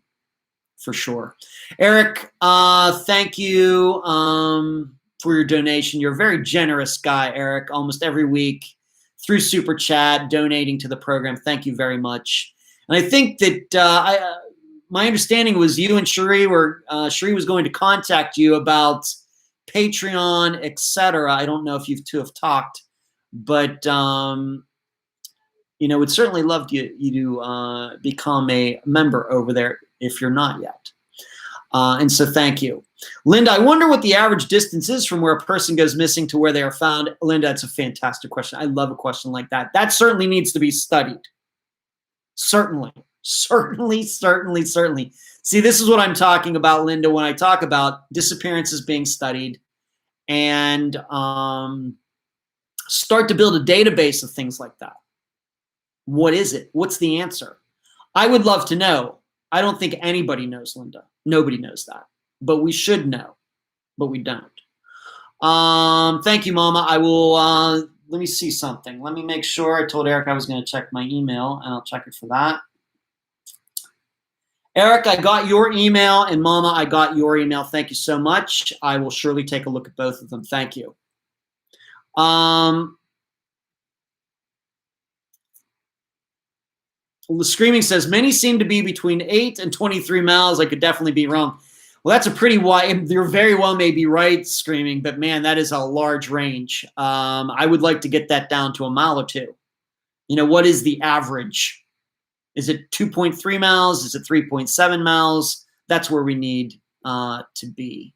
for sure. Eric, thank you for your donation. You're a very generous guy, Eric, almost every week through Super Chat, donating to the program. Thank you very much. And I think that my understanding was you and Cherie was going to contact you about Patreon, etc. I don't know if you two have talked, but would certainly love you to become a member over there if you're not yet. And so thank you. Linda, I wonder what the average distance is from where a person goes missing to where they are found. Linda, that's a fantastic question. I love a question like that. That certainly needs to be studied. Certainly. See, this is what I'm talking about, Linda, when I talk about disappearances being studied and start to build a database of things like that. What is it? What's the answer? I would love to know. I don't think anybody knows, Linda. Nobody knows that. But we should know. But we don't. Thank you, Mama. I will, let me see something. Let me make sure. I told Eric I was going to check my email, and I'll check it for that. Eric, I got your email, and Mama, I got your email. Thank you so much. I will surely take a look at both of them. Thank you. The Screaming says, many seem to be between 8 and 23 miles. I could definitely be wrong. Well, that's a pretty wide, you very well may be right, Screaming, but man, that is a large range. I would like to get that down to a mile or two. What is the average? Is it 2.3 miles? Is it 3.7 miles? That's where we need to be.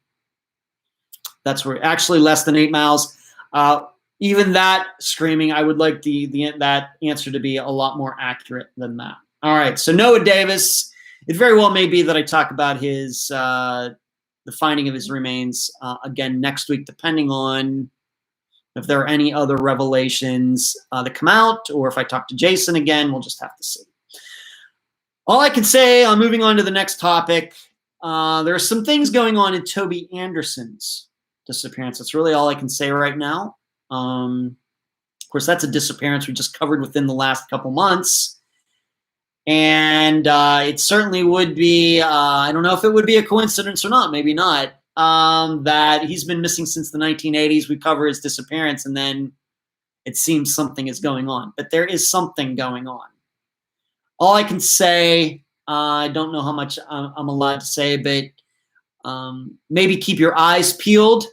That's where actually less than 8 miles. Even that, Screaming, I would like that answer to be a lot more accurate than that. All right, so Noah Davis, it very well may be that I talk about his the finding of his remains again next week, depending on if there are any other revelations that come out, or if I talk to Jason again. We'll just have to see. All I can say, I'm moving on to the next topic. There are some things going on in Toby Anderson's disappearance. That's really all I can say right now. Of course, that's a disappearance we just covered within the last couple months. And it certainly would be, I don't know if it would be a coincidence or not, maybe not, that he's been missing since the 1980s. We cover his disappearance, and then it seems something is going on. But there is something going on. All I can say, I don't know how much I'm allowed to say, but maybe keep your eyes peeled.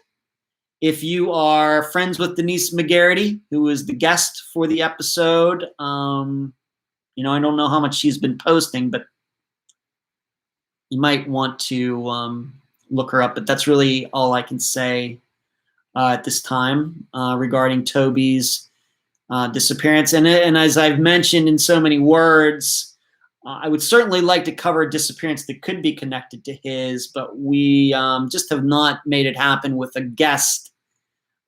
If you are friends with Denise McGarity, who is the guest for the episode, I don't know how much she's been posting, but you might want to look her up. But that's really all I can say at this time regarding Toby's disappearance. And as I've mentioned in so many words, I would certainly like to cover a disappearance that could be connected to his, but we just have not made it happen with a guest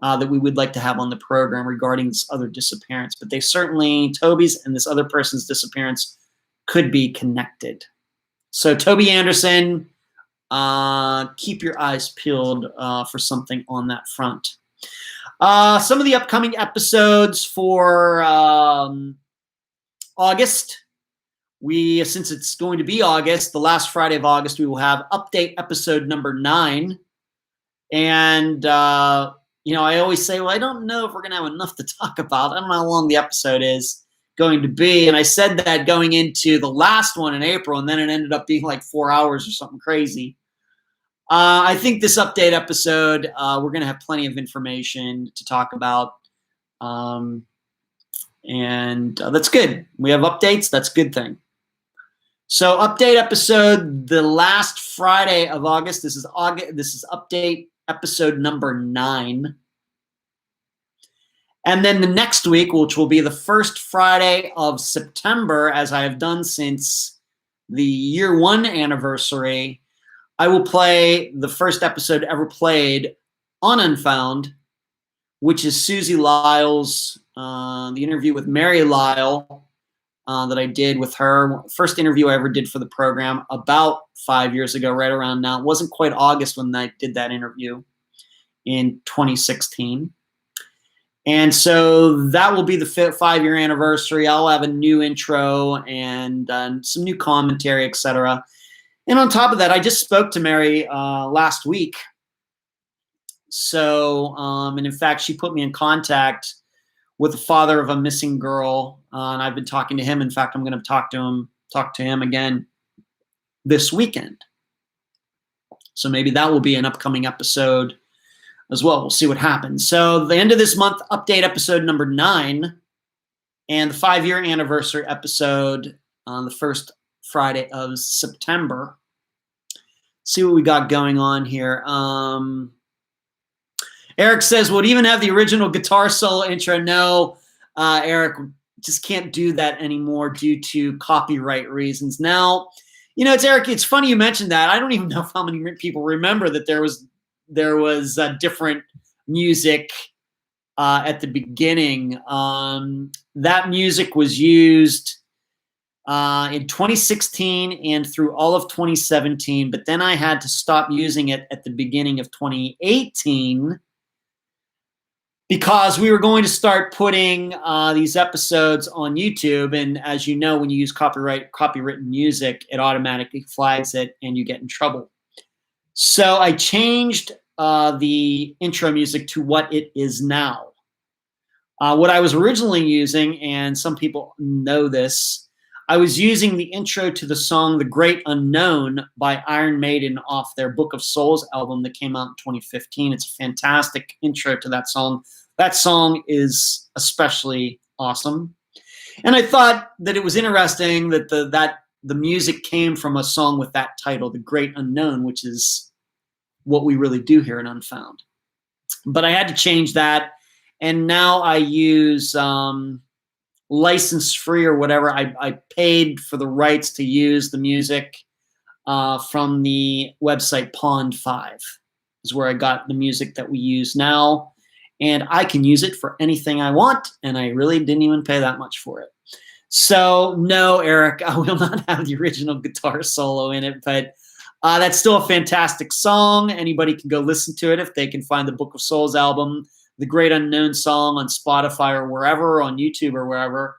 that we would like to have on the program regarding this other disappearance. But they certainly, Toby's and this other person's disappearance could be connected. So Toby Anderson, keep your eyes peeled for something on that front. Some of the upcoming episodes for August. Since it's going to be August, the last Friday of August, we will have update episode number 9. And, I always say, well, I don't know if we're going to have enough to talk about. I don't know how long the episode is going to be. And I said that going into the last one in April, and then it ended up being like 4 hours or something crazy. I think this update episode, we're going to have plenty of information to talk about. And that's good. We have updates. That's a good thing. So update episode, the last Friday of August. This is update episode number 9. And then the next week, which will be the first Friday of September, as I have done since the year 1 anniversary, I will play the first episode ever played on Unfound, which is Susie Lyle's, the interview with Mary Lyle, that I did with her. First interview I ever did for the program about 5 years ago, right around now. It wasn't quite August when I did that interview in 2016. And so that will be the 5-year anniversary. I'll have a new intro and some new commentary, etc. And on top of that, I just spoke to Mary last week. So, and in fact, she put me in contact with the father of a missing girl, and I've been talking to him. In fact, I'm going to talk to him again this weekend. So maybe that will be an upcoming episode as well. We'll see what happens. So the end of this month, update episode number 9, and the 5-year anniversary episode on the first Friday of September. See what we got going on here. Eric says, would even have the original guitar solo intro? No, Eric, just can't do that anymore due to copyright reasons. Now, it's Eric, it's funny you mentioned that. I don't even know how many people remember that there was different music at the beginning. That music was used in 2016 and through all of 2017, but then I had to stop using it at the beginning of 2018 because we were going to start putting these episodes on YouTube. And as you know, when you use copywritten music, it automatically flags it and you get in trouble. So I changed the intro music to what it is now. What I was originally using, and some people know this, I was using the intro to the song The Great Unknown by Iron Maiden off their Book of Souls album that came out in 2015. It's a fantastic intro to that song. That song is especially awesome. And I thought that it was interesting that the music came from a song with that title, The Great Unknown, which is what we really do here in Unfound. But I had to change that, and now I use license free or whatever. I paid for the rights to use the music from the website Pond 5 is where I got the music that we use now, and I can use it for anything I want, and I really didn't even pay that much for it. So no, Eric, I will not have the original guitar solo in it, but that's still a fantastic song. Anybody can go listen to it if they can find the Book of Souls album, The Great Unknown song on Spotify or wherever, on YouTube or wherever.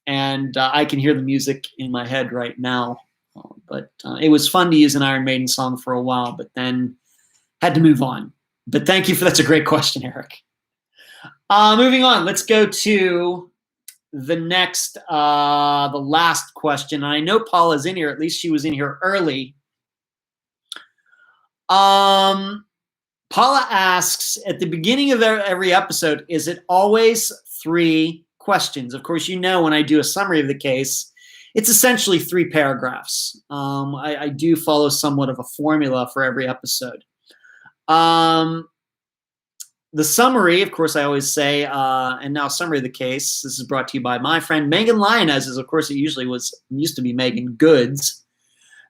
And I can hear the music in my head right now. But it was fun to use an Iron Maiden song for a while, but then had to move on. But thank you that's a great question, Eric. Moving on, let's go to the next, the last question. And I know Paula's in here. At least she was in here early. Paula asks, at the beginning of every episode, is it always 3 questions? Of course, when I do a summary of the case, it's essentially 3 paragraphs. I do follow somewhat of a formula for every episode. The summary, of course, I always say, and now summary of the case. This is brought to you by my friend Megan Lionez's. Of course, it used to be Megan Goods.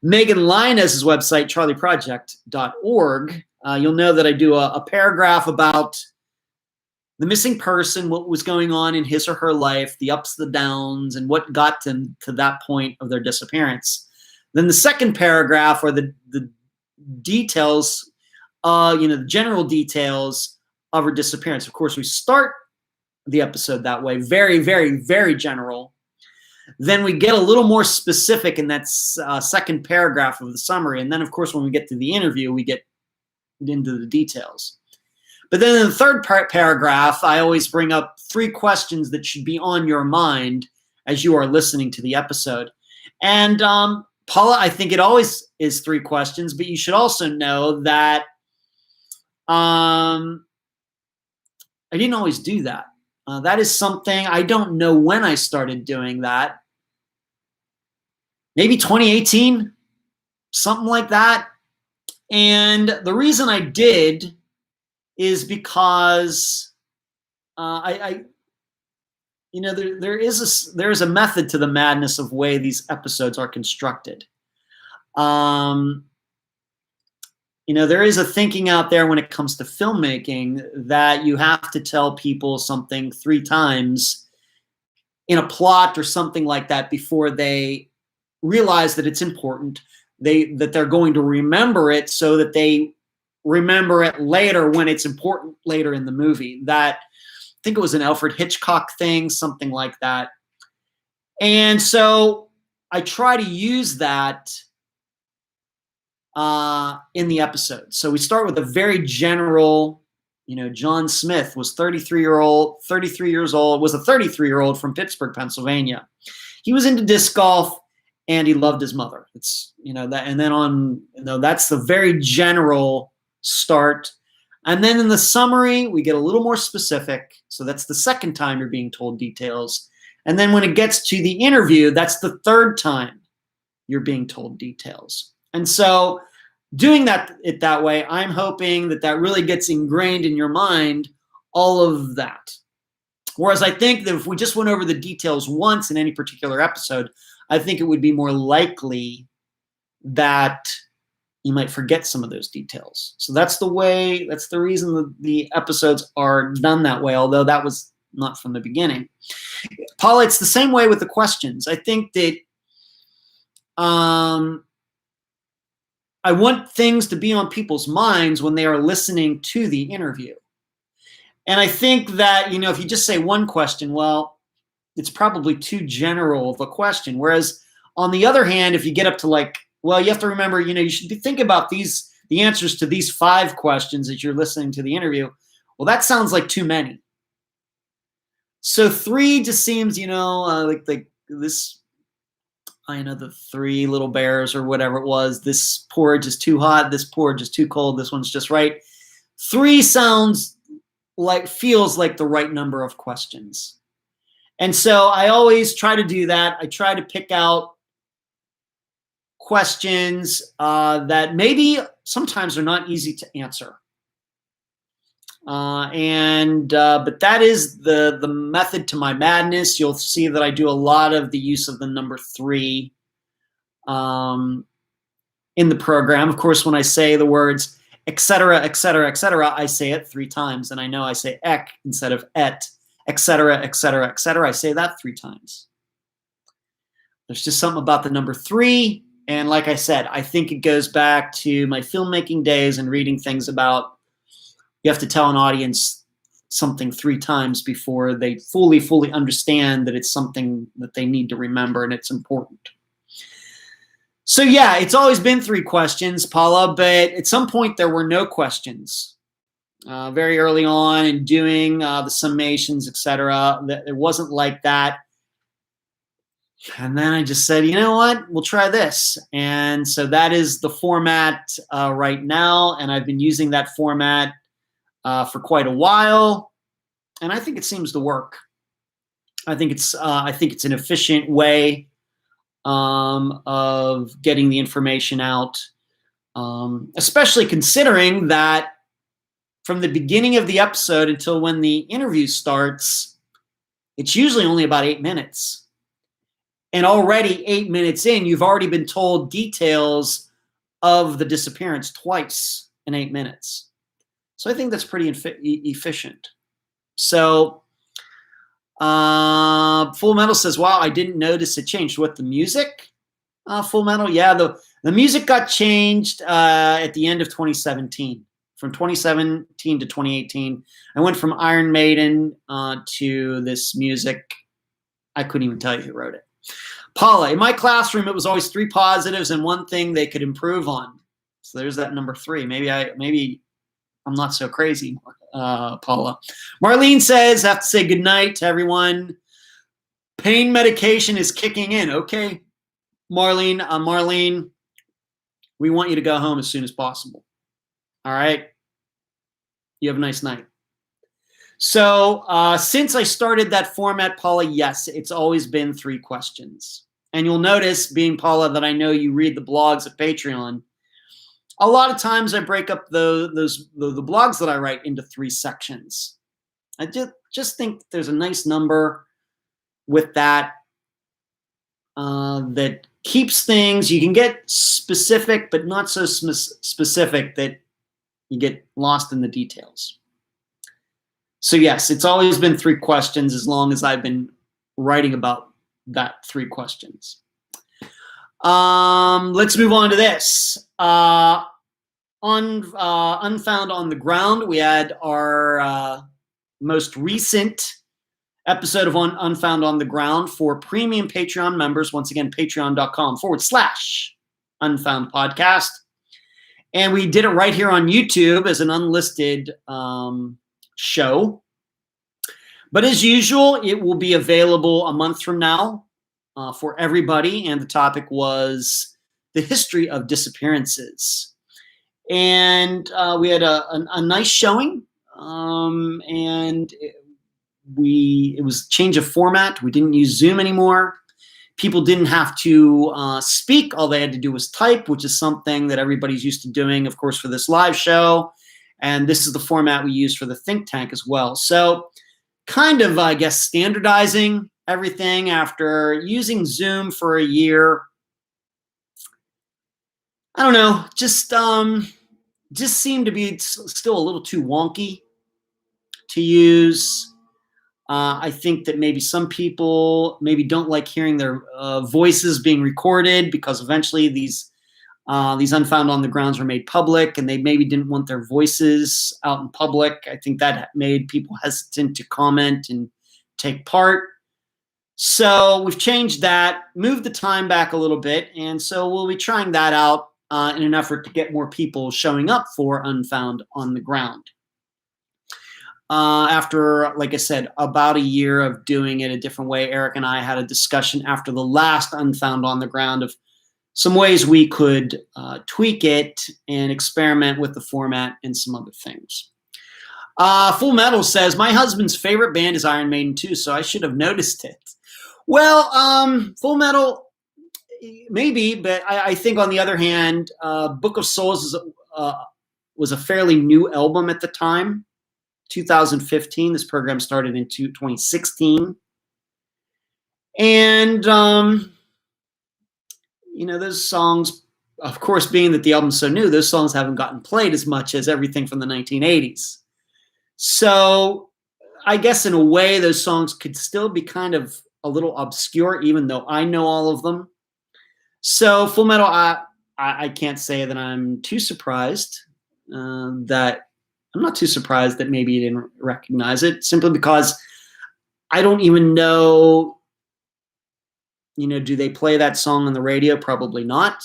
Megan Lionez's website, charlieproject.org. You'll know that I do a paragraph about the missing person, what was going on in his or her life, the ups, the downs, and what got them to that point of their disappearance. Then the second paragraph are the details, the general details of her disappearance. Of course, we start the episode that way, very, very, very general. Then we get a little more specific in that second paragraph of the summary. And then, of course, when we get to the interview, we get into the details. But then in the third paragraph, I always bring up 3 questions that should be on your mind as you are listening to the episode. And Paula, I think it always is 3 questions, but you should also know that I didn't always do that. That is something, I don't know when I started doing that. Maybe 2018, something like that. And the reason I did is because there is a method to the madness of way these episodes are constructed. There is a thinking out there when it comes to filmmaking that you have to tell people something 3 times in a plot or something like that before they realize that it's important. That they're going to remember it so that they remember it later when it's important later in the movie. That, I think it was an Alfred Hitchcock thing, something like that. And so I try to use that in the episode. So we start with a very general, John Smith was 33 years old, was a 33-year-old from Pittsburgh, Pennsylvania. He was into disc golf and he loved his mother. It's, that, and then that's the very general start. And then in the summary, we get a little more specific. So that's the second time you're being told details. And then when it gets to the interview, that's the third time you're being told details. And so doing it that way, I'm hoping that really gets ingrained in your mind, all of that. Whereas I think that if we just went over the details once in any particular episode, I think it would be more likely that you might forget some of those details. So that's the reason that the episodes are done that way, although that was not from the beginning. Paula, it's the same way with the questions. I think that I want things to be on people's minds when they are listening to the interview. And I think that, if you just say one question, well, it's probably too general of a question. Whereas on the other hand, if you get up to you have to remember, you should be thinking about the answers to these 5 questions as you're listening to the interview. Well, that sounds like too many. So 3 just seems, like this, the 3 little bears or whatever it was. This porridge is too hot. This porridge is too cold. This one's just right. 3 feels like the right number of questions. And so I always try to do that. I try to pick out questions that maybe sometimes are not easy to answer. But that is the method to my madness. You'll see that I do a lot of the use of the number 3 in the program. Of course, when I say the words, et cetera, I say it 3 times. And I know I say ek instead of et, et cetera, I say that 3 times. There's just something about the number 3. And like I said, I think it goes back to my filmmaking days and reading things about you have to tell an audience something 3 times before they fully understand that it's something that they need to remember and it's important. So yeah, it's always been 3 questions, Paula, but at some point there were no questions. Very early on in doing the summations, etc., it wasn't like that. And then I just said, you know what, we'll try this. And so that is the format right now. And I've been using that format for quite a while. And I think it seems to work. I think it's an efficient way of getting the information out, especially considering that from the beginning of the episode until when the interview starts, it's usually only about 8 minutes. And already 8 minutes in, you've already been told details of the disappearance twice in 8 minutes. So I think that's pretty efficient. So Full Metal says, wow, I didn't notice it changed. What, the music? Full Metal? Yeah, the music got changed at the end of 2017. From 2017 to 2018. I went from Iron Maiden to this music. I couldn't even tell you who wrote it. Paula, in my classroom, it was always 3 positives and 1 thing they could improve on. So there's that number 3. Maybe I'm not so crazy, Paula. Marlene says, I have to say goodnight to everyone. Pain medication is kicking in. Okay, Marlene. Marlene, we want you to go home as soon as possible. All right. You have a nice night. So since I started that format, Paula, yes, it's always been 3 questions. And you'll notice, being Paula, that I know you read the blogs at Patreon. A lot of times I break up the blogs that I write into 3 sections. I just think there's a nice number with that that keeps things, you can get specific, but not so specific that you get lost in the details. So yes, it's always been 3 questions as long as I've been writing about that 3 questions. Let's move on to this. Unfound on the Ground, we had our most recent episode of Unfound on the Ground for premium Patreon members. Once again, patreon.com/Unfound Podcast. And we did it right here on YouTube as an unlisted show. But as usual, it will be available a month from now for everybody. And the topic was the history of disappearances. And we had a nice showing. And it was change of format. We didn't use Zoom anymore. People didn't have to speak. All they had to do was type, which is something that everybody's used to doing, of course, for this live show. And this is the format we use for the think tank as well. So kind of, I guess, standardizing everything after using Zoom for a year. I don't know, just seemed to be still a little too wonky to use. I think that maybe some people maybe don't like hearing their voices being recorded because eventually these Unfound on the Grounds were made public and they maybe didn't want their voices out in public. I think that made people hesitant to comment and take part. So we've changed that, moved the time back a little bit, and so we'll be trying that out in an effort to get more people showing up for Unfound on the Ground. After, like I said, about a year of doing it a different way, Eric and I had a discussion after the last Unfound on the Ground of some ways we could tweak it and experiment with the format and some other things. Full Metal says, my husband's favorite band is Iron Maiden too, so I should have noticed it. Well, Full Metal, maybe, but I think on the other hand, Book of Souls was a fairly new album at the time. 2015. This program started in 2016. And, those songs, of course, being that the album's so new, those songs haven't gotten played as much as everything from the 1980s. So I guess in a way, those songs could still be kind of a little obscure, even though I know all of them. So Full Metal, I can't say that I'm too surprised I'm not too surprised that maybe you didn't recognize it, simply because I don't even know, do they play that song on the radio? Probably not.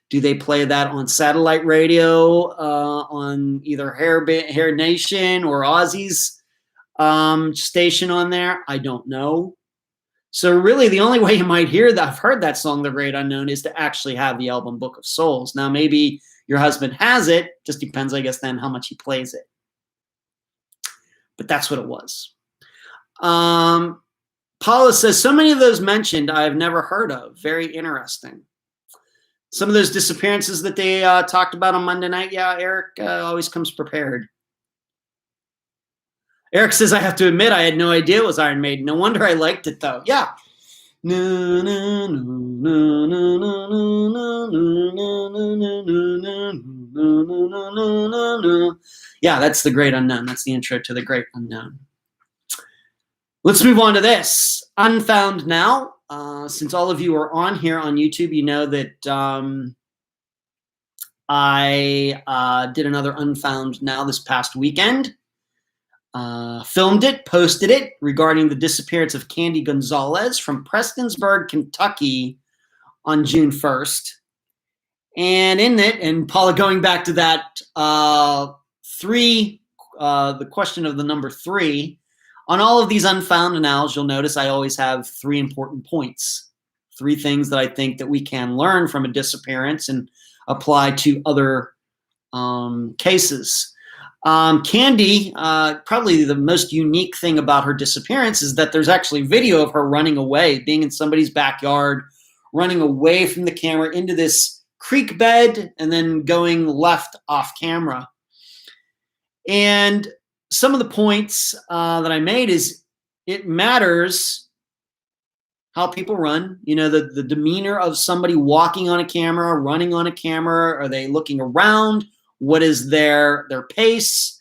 Do they play that on satellite radio on either Hair Nation or Ozzy's station on there? I don't know. So really the only way you might hear that, I've heard that song, The Great Unknown, is to actually have the album Book of Souls. Now maybe your husband has it, just depends, I guess, then how much he plays it. But that's what it was. Paula says, so many of those mentioned I have never heard of. Very interesting. Some of those disappearances that they talked about on Monday night, yeah, Eric always comes prepared. Eric says, I have to admit, I had no idea it was Iron Maiden. No wonder I liked it, though. Yeah. Yeah, that's The Great Unknown. That's the intro to The Great Unknown. Let's move on to this. Unfound Now. Since all of you are on here on YouTube, you know that I did another Unfound Now this past weekend. Filmed it, posted it regarding the disappearance of Kandi Gonzalez from Prestonsburg, Kentucky on June 1st. And in it, and Paula, going back to that the question of the number 3, on all of these Unfound Nows, you'll notice I always have 3 important points, 3 things that I think that we can learn from a disappearance and apply to other cases. Kandi, probably the most unique thing about her disappearance is that there's actually video of her running away, being in somebody's backyard, running away from the camera into this creek bed, and then going left off camera. And some of the points that I made is it matters how people run. The demeanor of somebody walking on a camera, running on a camera. Are they looking around? What is their pace?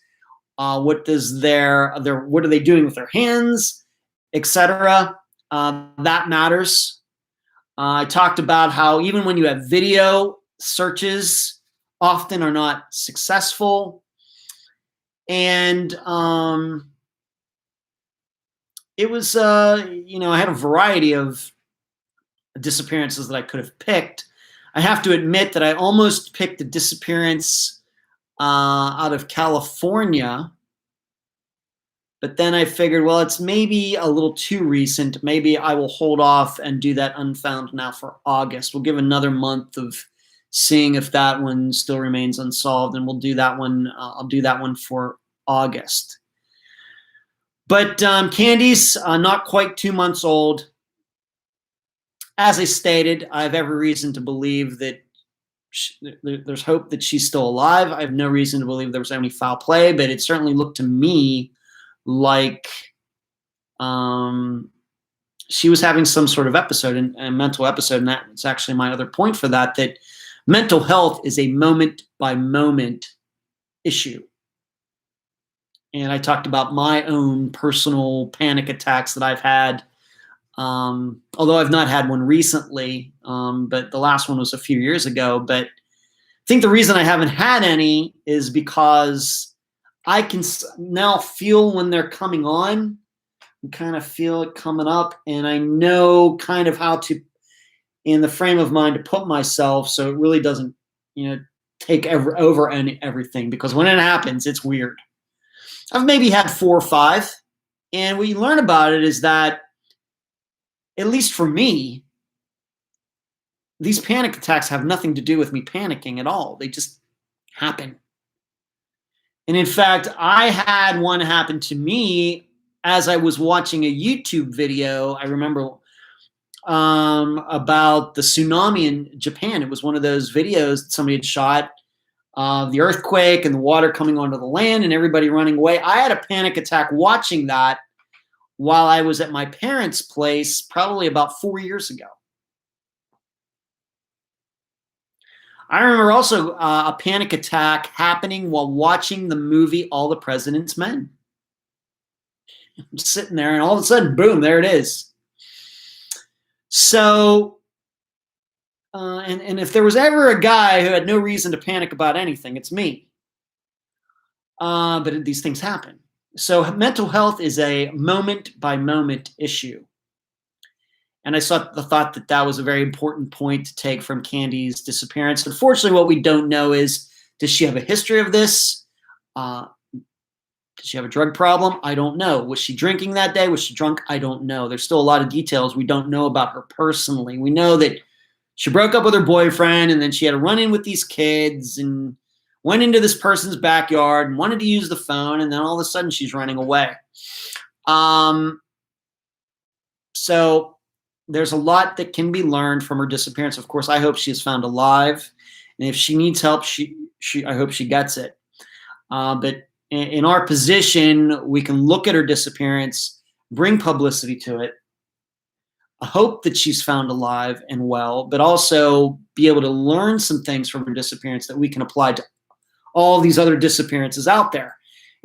What are they doing with their hands, etc.? That matters. I talked about how even when you have video, searches often are not successful. And it was, I had a variety of disappearances that I could have picked. I have to admit that I almost picked a disappearance out of California. But then I figured, well, it's maybe a little too recent. Maybe I will hold off and do that Unfound now for August. We'll give another month of seeing if that one still remains unsolved, and we'll do that one. I'll do that one for August. But Kandi's not quite 2 months old. As I stated, I have every reason to believe that there's hope that she's still alive. I have no reason to believe there was any foul play, but it certainly looked to me like she was having some sort of episode, a mental episode, and that's actually my other point for that mental health is a moment-by-moment issue. And I talked about my own personal panic attacks that I've had, although I've not had one recently, but the last one was a few years ago. But I think the reason I haven't had any is because I can now feel when they're coming on, and kind of feel it coming up, and I know kind of how to, in the frame of mind, to put myself so it really doesn't, take over everything, because when it happens, it's weird. I've maybe had 4 or 5, and what you learn about it is that, at least for me, these panic attacks have nothing to do with me panicking at all. They just happen. And in fact, I had one happen to me as I was watching a YouTube video. I remember about the tsunami in Japan. It was one of those videos that somebody had shot of the earthquake and the water coming onto the land and everybody running away. I had a panic attack watching that while I was at my parents' place probably about 4 years ago. I remember also a panic attack happening while watching the movie All the President's Men. I'm sitting there, and all of a sudden, boom, there it is. So, and if there was ever a guy who had no reason to panic about anything, it's me. But these things happen. So mental health is a moment-by-moment issue. And I thought that was a very important point to take from Kandi's disappearance. Unfortunately, what we don't know is, does she have a history of this? Does she have a drug problem? I don't know. Was she drinking that day? Was she drunk? I don't know. There's still a lot of details we don't know about her personally. We know that she broke up with her boyfriend, and then she had a run-in with these kids and went into this person's backyard and wanted to use the phone, and then all of a sudden she's running away. So there's a lot that can be learned from her disappearance. Of course, I hope she is found alive, and if she needs help, I hope she gets it. But in our position, we can look at her disappearance, bring publicity to it, hope that she's found alive and well, but also be able to learn some things from her disappearance that we can apply to all these other disappearances out there.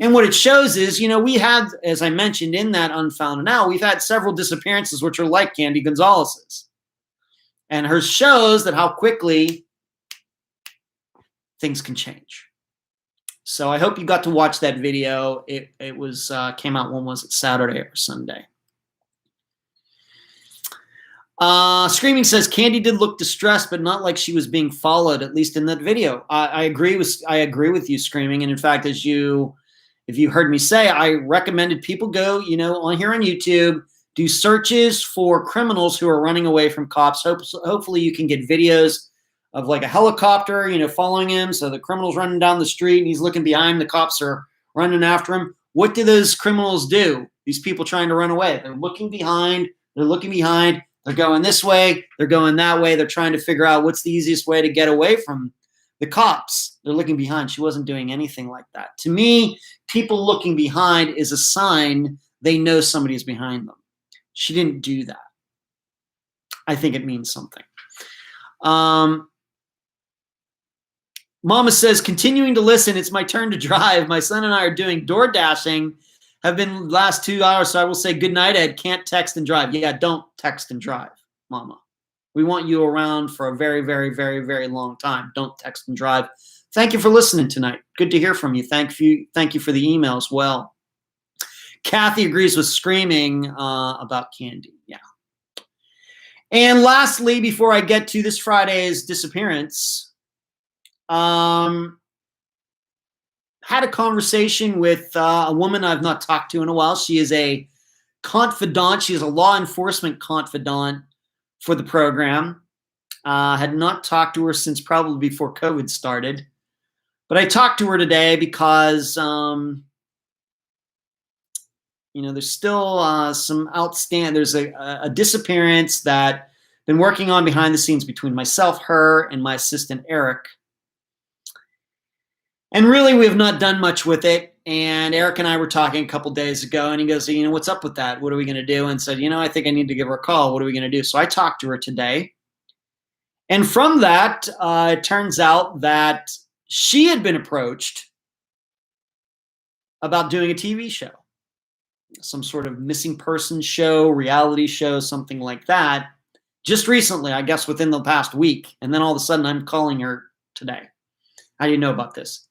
And what it shows is, we had, as I mentioned in that Unfound Now, we've had several disappearances which are like Kandi Gonzalez's. And hers shows that how quickly things can change. So I hope you got to watch that video. It was came out, when was it, Saturday or Sunday? Screaming says Kandi did look distressed, but not like she was being followed, at least in that video. I agree with you, Screaming. And in fact, if you heard me say, I recommended people go, on here on YouTube, do searches for criminals who are running away from cops. Hopefully you can get videos of like a helicopter, following him. So the criminal's running down the street and he's looking behind. The cops are running after him. What do those criminals do? These people trying to run away. They're looking behind. They're going this way. They're going that way. They're trying to figure out what's the easiest way to get away from the cops. They're looking behind. She wasn't doing anything like that. To me, people looking behind is a sign they know somebody is behind them. She didn't do that. I think it means something. Mama says, continuing to listen. It's my turn to drive. My son and I are doing door dashing. have been last 2 hours, so I will say good night, Ed. Can't text and drive. Yeah, don't text and drive, Mama. We want you around for a very, very, very, very long time. Don't text and drive. Thank you for listening tonight. Good to hear from you. Thank you for the email as well. Kathy agrees with screaming about Kandi. Yeah. And lastly, before I get to this Friday's disappearance, had a conversation with a woman I've not talked to in a while. She is a confidant. She is a law enforcement confidant for the program. Had not talked to her since probably before COVID started. But I talked to her today because, there's still some outstanding, there's a disappearance that been working on behind the scenes between myself, her, and my assistant, Eric. And really, we have not done much with it. And Eric and I were talking a couple days ago, and he goes, what's up with that? What are we going to do? And said, I think I need to give her a call. What are we going to do? So I talked to her today. And from that, it turns out that she had been approached about doing a TV show, some sort of missing person show, reality show, something like that, just recently, I guess within the past week. And then all of a sudden, I'm calling her today. How do you know about this?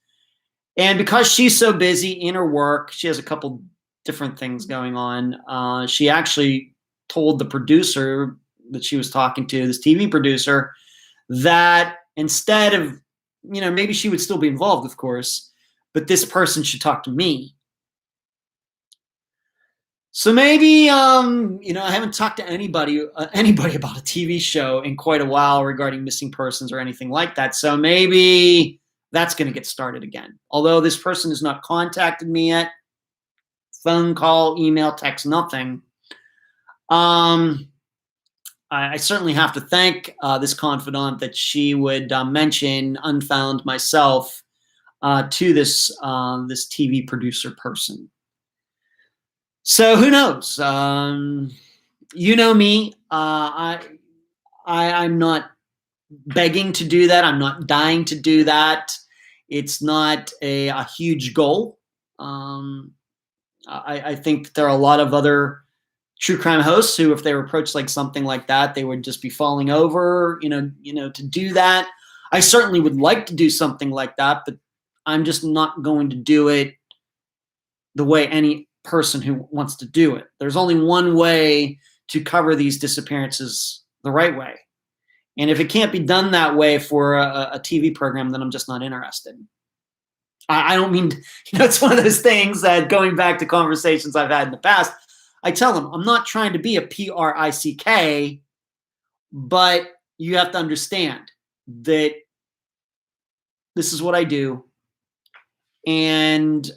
And because she's so busy in her work, she has a couple different things going on. She actually told the producer that she was talking to, this TV producer, that instead of, maybe she would still be involved, of course, but this person should talk to me. So maybe, I haven't talked to anybody about a TV show in quite a while regarding missing persons or anything like that. So maybe that's going to get started again. Although this person has not contacted me yet, phone call, email, text, nothing. I certainly have to thank this confidant that she would mention Unfound myself to this TV producer person. So who knows? You know me. I'm not begging to do that. I'm not dying to do that. It's not a huge goal. I think there are a lot of other true crime hosts who, if they were approached like something like that, they would just be falling over, to do that. I certainly would like to do something like that, but I'm just not going to do it the way any person who wants to do it. There's only one way to cover these disappearances the right way. And if it can't be done that way for a TV program, then I'm just not interested. I don't mean, it's one of those things that, going back to conversations I've had in the past, I tell them, I'm not trying to be a PRICK, but you have to understand that this is what I do. And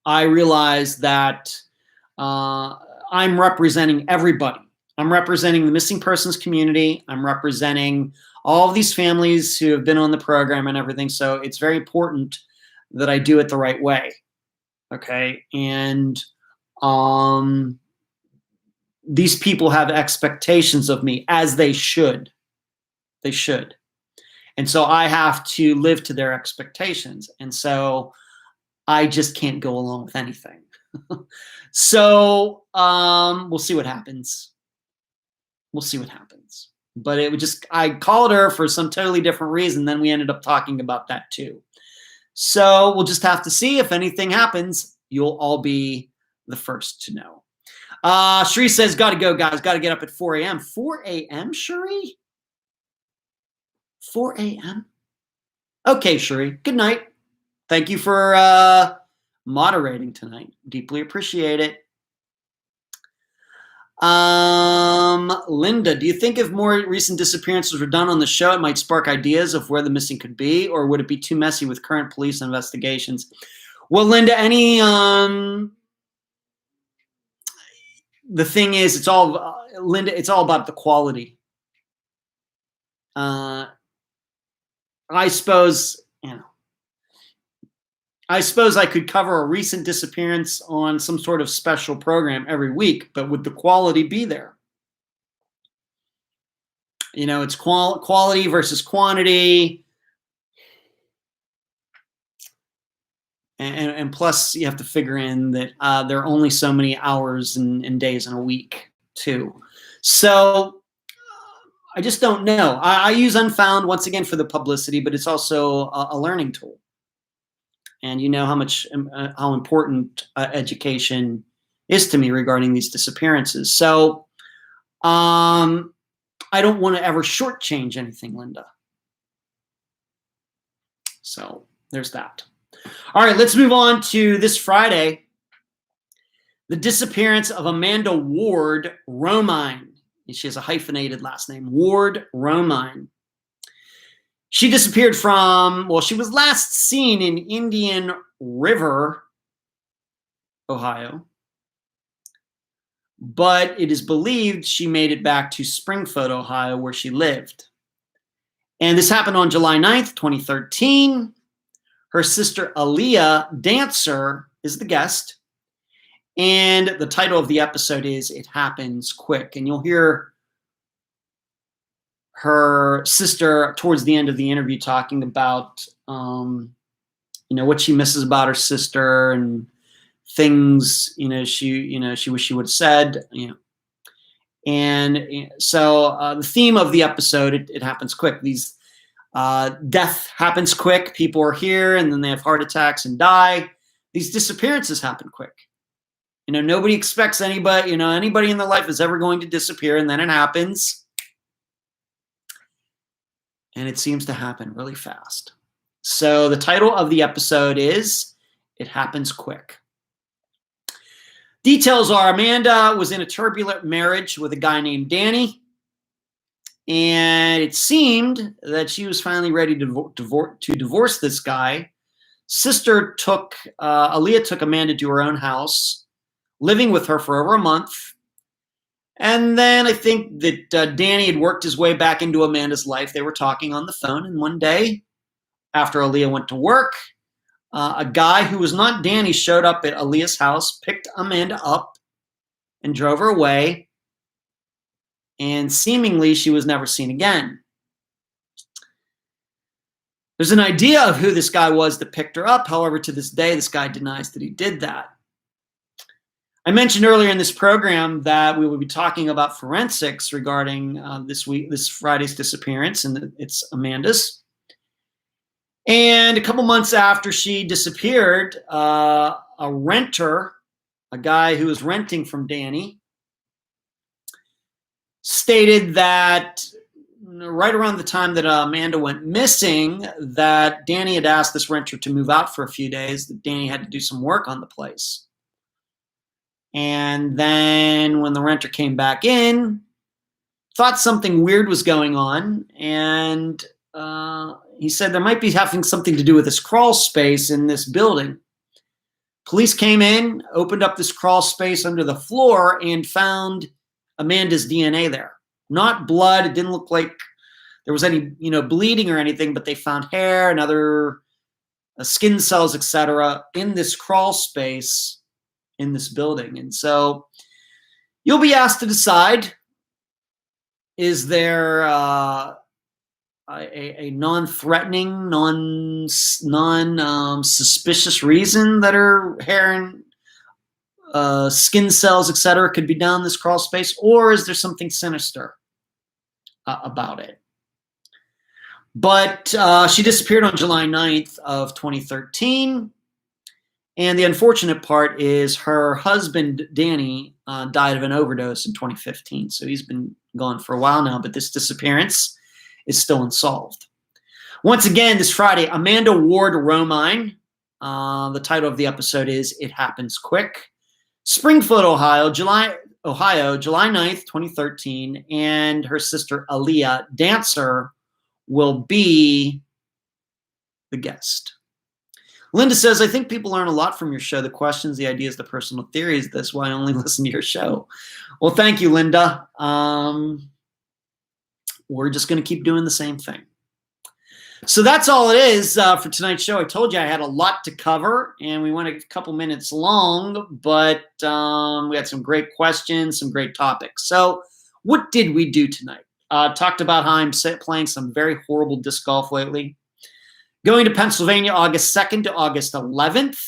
I realize that I'm representing everybody. I'm representing the missing persons community. I'm representing all of these families who have been on the program and everything. So it's very important that I do it the right way. Okay. And these people have expectations of me, as they should. They should. And so I have to live to their expectations. And so I just can't go along with anything. So we'll see what happens. We'll see what happens. But it would I called her for some totally different reason. Then we ended up talking about that too. So we'll just have to see. If anything happens, you'll all be the first to know. Sheree says, got to go, guys. Got to get up at 4 a.m. 4 a.m., Sheree? 4 a.m.? Okay, Sheree. Good night. Thank you for moderating tonight. Deeply appreciate it. Linda, do you think if more recent disappearances were done on the show, it might spark ideas of where the missing could be, or would it be too messy with current police investigations? Well, Linda, the thing is, it's all Linda. It's all about the quality. I suppose I could cover a recent disappearance on some sort of special program every week, but would the quality be there? It's quality versus quantity. And plus, you have to figure in that there are only so many hours and days in a week, too. So I just don't know. I use Unfound, once again, for the publicity, but it's also a learning tool. And you know how important education is to me regarding these disappearances. So I don't want to ever shortchange anything, Linda. So there's that. All right, let's move on to this Friday. The disappearance of Amanda Ward-Romine. She has a hyphenated last name, Ward-Romine. She disappeared from, well, she was last seen in Indian River, Ohio. But it is believed she made it back to Springfield, Ohio, where she lived. And this happened on July 9th, 2013. Her sister, Aaliyah Dancer, is the guest. And the title of the episode is It Happens Quick. And you'll hear her sister towards the end of the interview talking about, what she misses about her sister and things, she wish she would have said, And so the theme of the episode, it happens quick. These death happens quick. People are here and then they have heart attacks and die. These disappearances happen quick. Nobody expects anybody in their life is ever going to disappear, and then it happens. And it seems to happen really fast. So the title of the episode is It Happens Quick. Details are Amanda was in a turbulent marriage with a guy named Danny. And it seemed that she was finally ready to divorce this guy. Aaliyah took Amanda to her own house, living with her for over a month. And then I think that Danny had worked his way back into Amanda's life. They were talking on the phone. And one day, after Aaliyah went to work, a guy who was not Danny showed up at Aaliyah's house, picked Amanda up, and drove her away. And seemingly, she was never seen again. There's an idea of who this guy was that picked her up. However, to this day, this guy denies that he did that. I mentioned earlier in this program that we will be talking about forensics regarding this Friday's disappearance, and it's Amanda's. And a couple months after she disappeared, a renter, a guy who was renting from Danny, stated that right around the time that Amanda went missing, that Danny had asked this renter to move out for a few days, that Danny had to do some work on the place. And then when the renter came back in, thought something weird was going on, and he said there might be having something to do with this crawl space in this building. Police came in, opened up this crawl space under the floor, and found Amanda's DNA there. Not blood. It didn't look like there was any, bleeding or anything, but they found hair and other skin cells, etc., in this crawl space in this building. And so you'll be asked to decide, is there a non-threatening, non-suspicious reason that her hair and skin cells, etc., could be down this crawl space, or is there something sinister about it? But she disappeared on July 9th of 2013, and the unfortunate part is her husband, Danny, died of an overdose in 2015, so he's been gone for a while now, but this disappearance is still unsolved. Once again, this Friday, Amanda Ward-Romine, the title of the episode is It Happens Quick. Springfield, Ohio, July 9th, 2013, and her sister Aaliyah Dancer will be the guest. Linda says, I think people learn a lot from your show. The questions, the ideas, the personal theories. That's why I only listen to your show. Well, thank you, Linda. We're just going to keep doing the same thing. So that's all it is for tonight's show. I told you I had a lot to cover, and we went a couple minutes long, but we had some great questions, some great topics. So what did we do tonight? Talked about how I'm playing some very horrible disc golf lately. Going to Pennsylvania August 2nd to August 11th.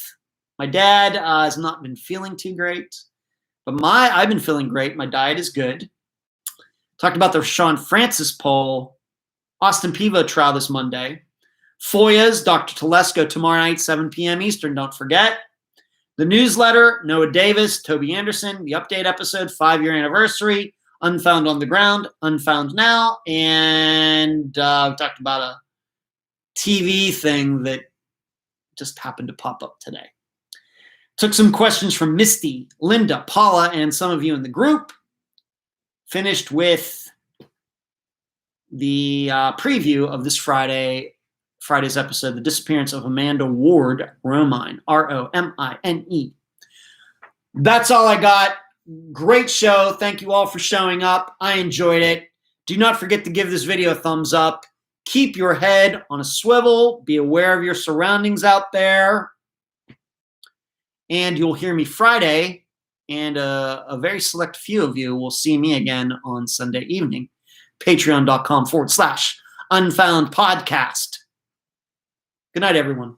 My dad has not been feeling too great, but I've been feeling great. My diet is good. Talked about the Rashan Francis poll. Austin Pevo trial this Monday. Foya's Dr. Telesco tomorrow night, 7 p.m. Eastern. Don't forget. The newsletter, Noah Davis, Toby Anderson, the update episode, 5-year anniversary, Unfound on the Ground, Unfound Now, and we talked about a TV thing that just happened to pop up today. Took some questions from Misty, Linda, Paula, and some of you in the group. Finished with the preview of this Friday's episode, The Disappearance of Amanda Ward-Romine, R-O-M-I-N-E. That's all I got. Great show. Thank you all for showing up. I enjoyed it. Do not forget to give this video a thumbs up. Keep your head on a swivel. Be aware of your surroundings out there. And you'll hear me Friday, and a very select few of you will see me again on Sunday evening. Patreon.com/Unfound Podcast. Good night, everyone.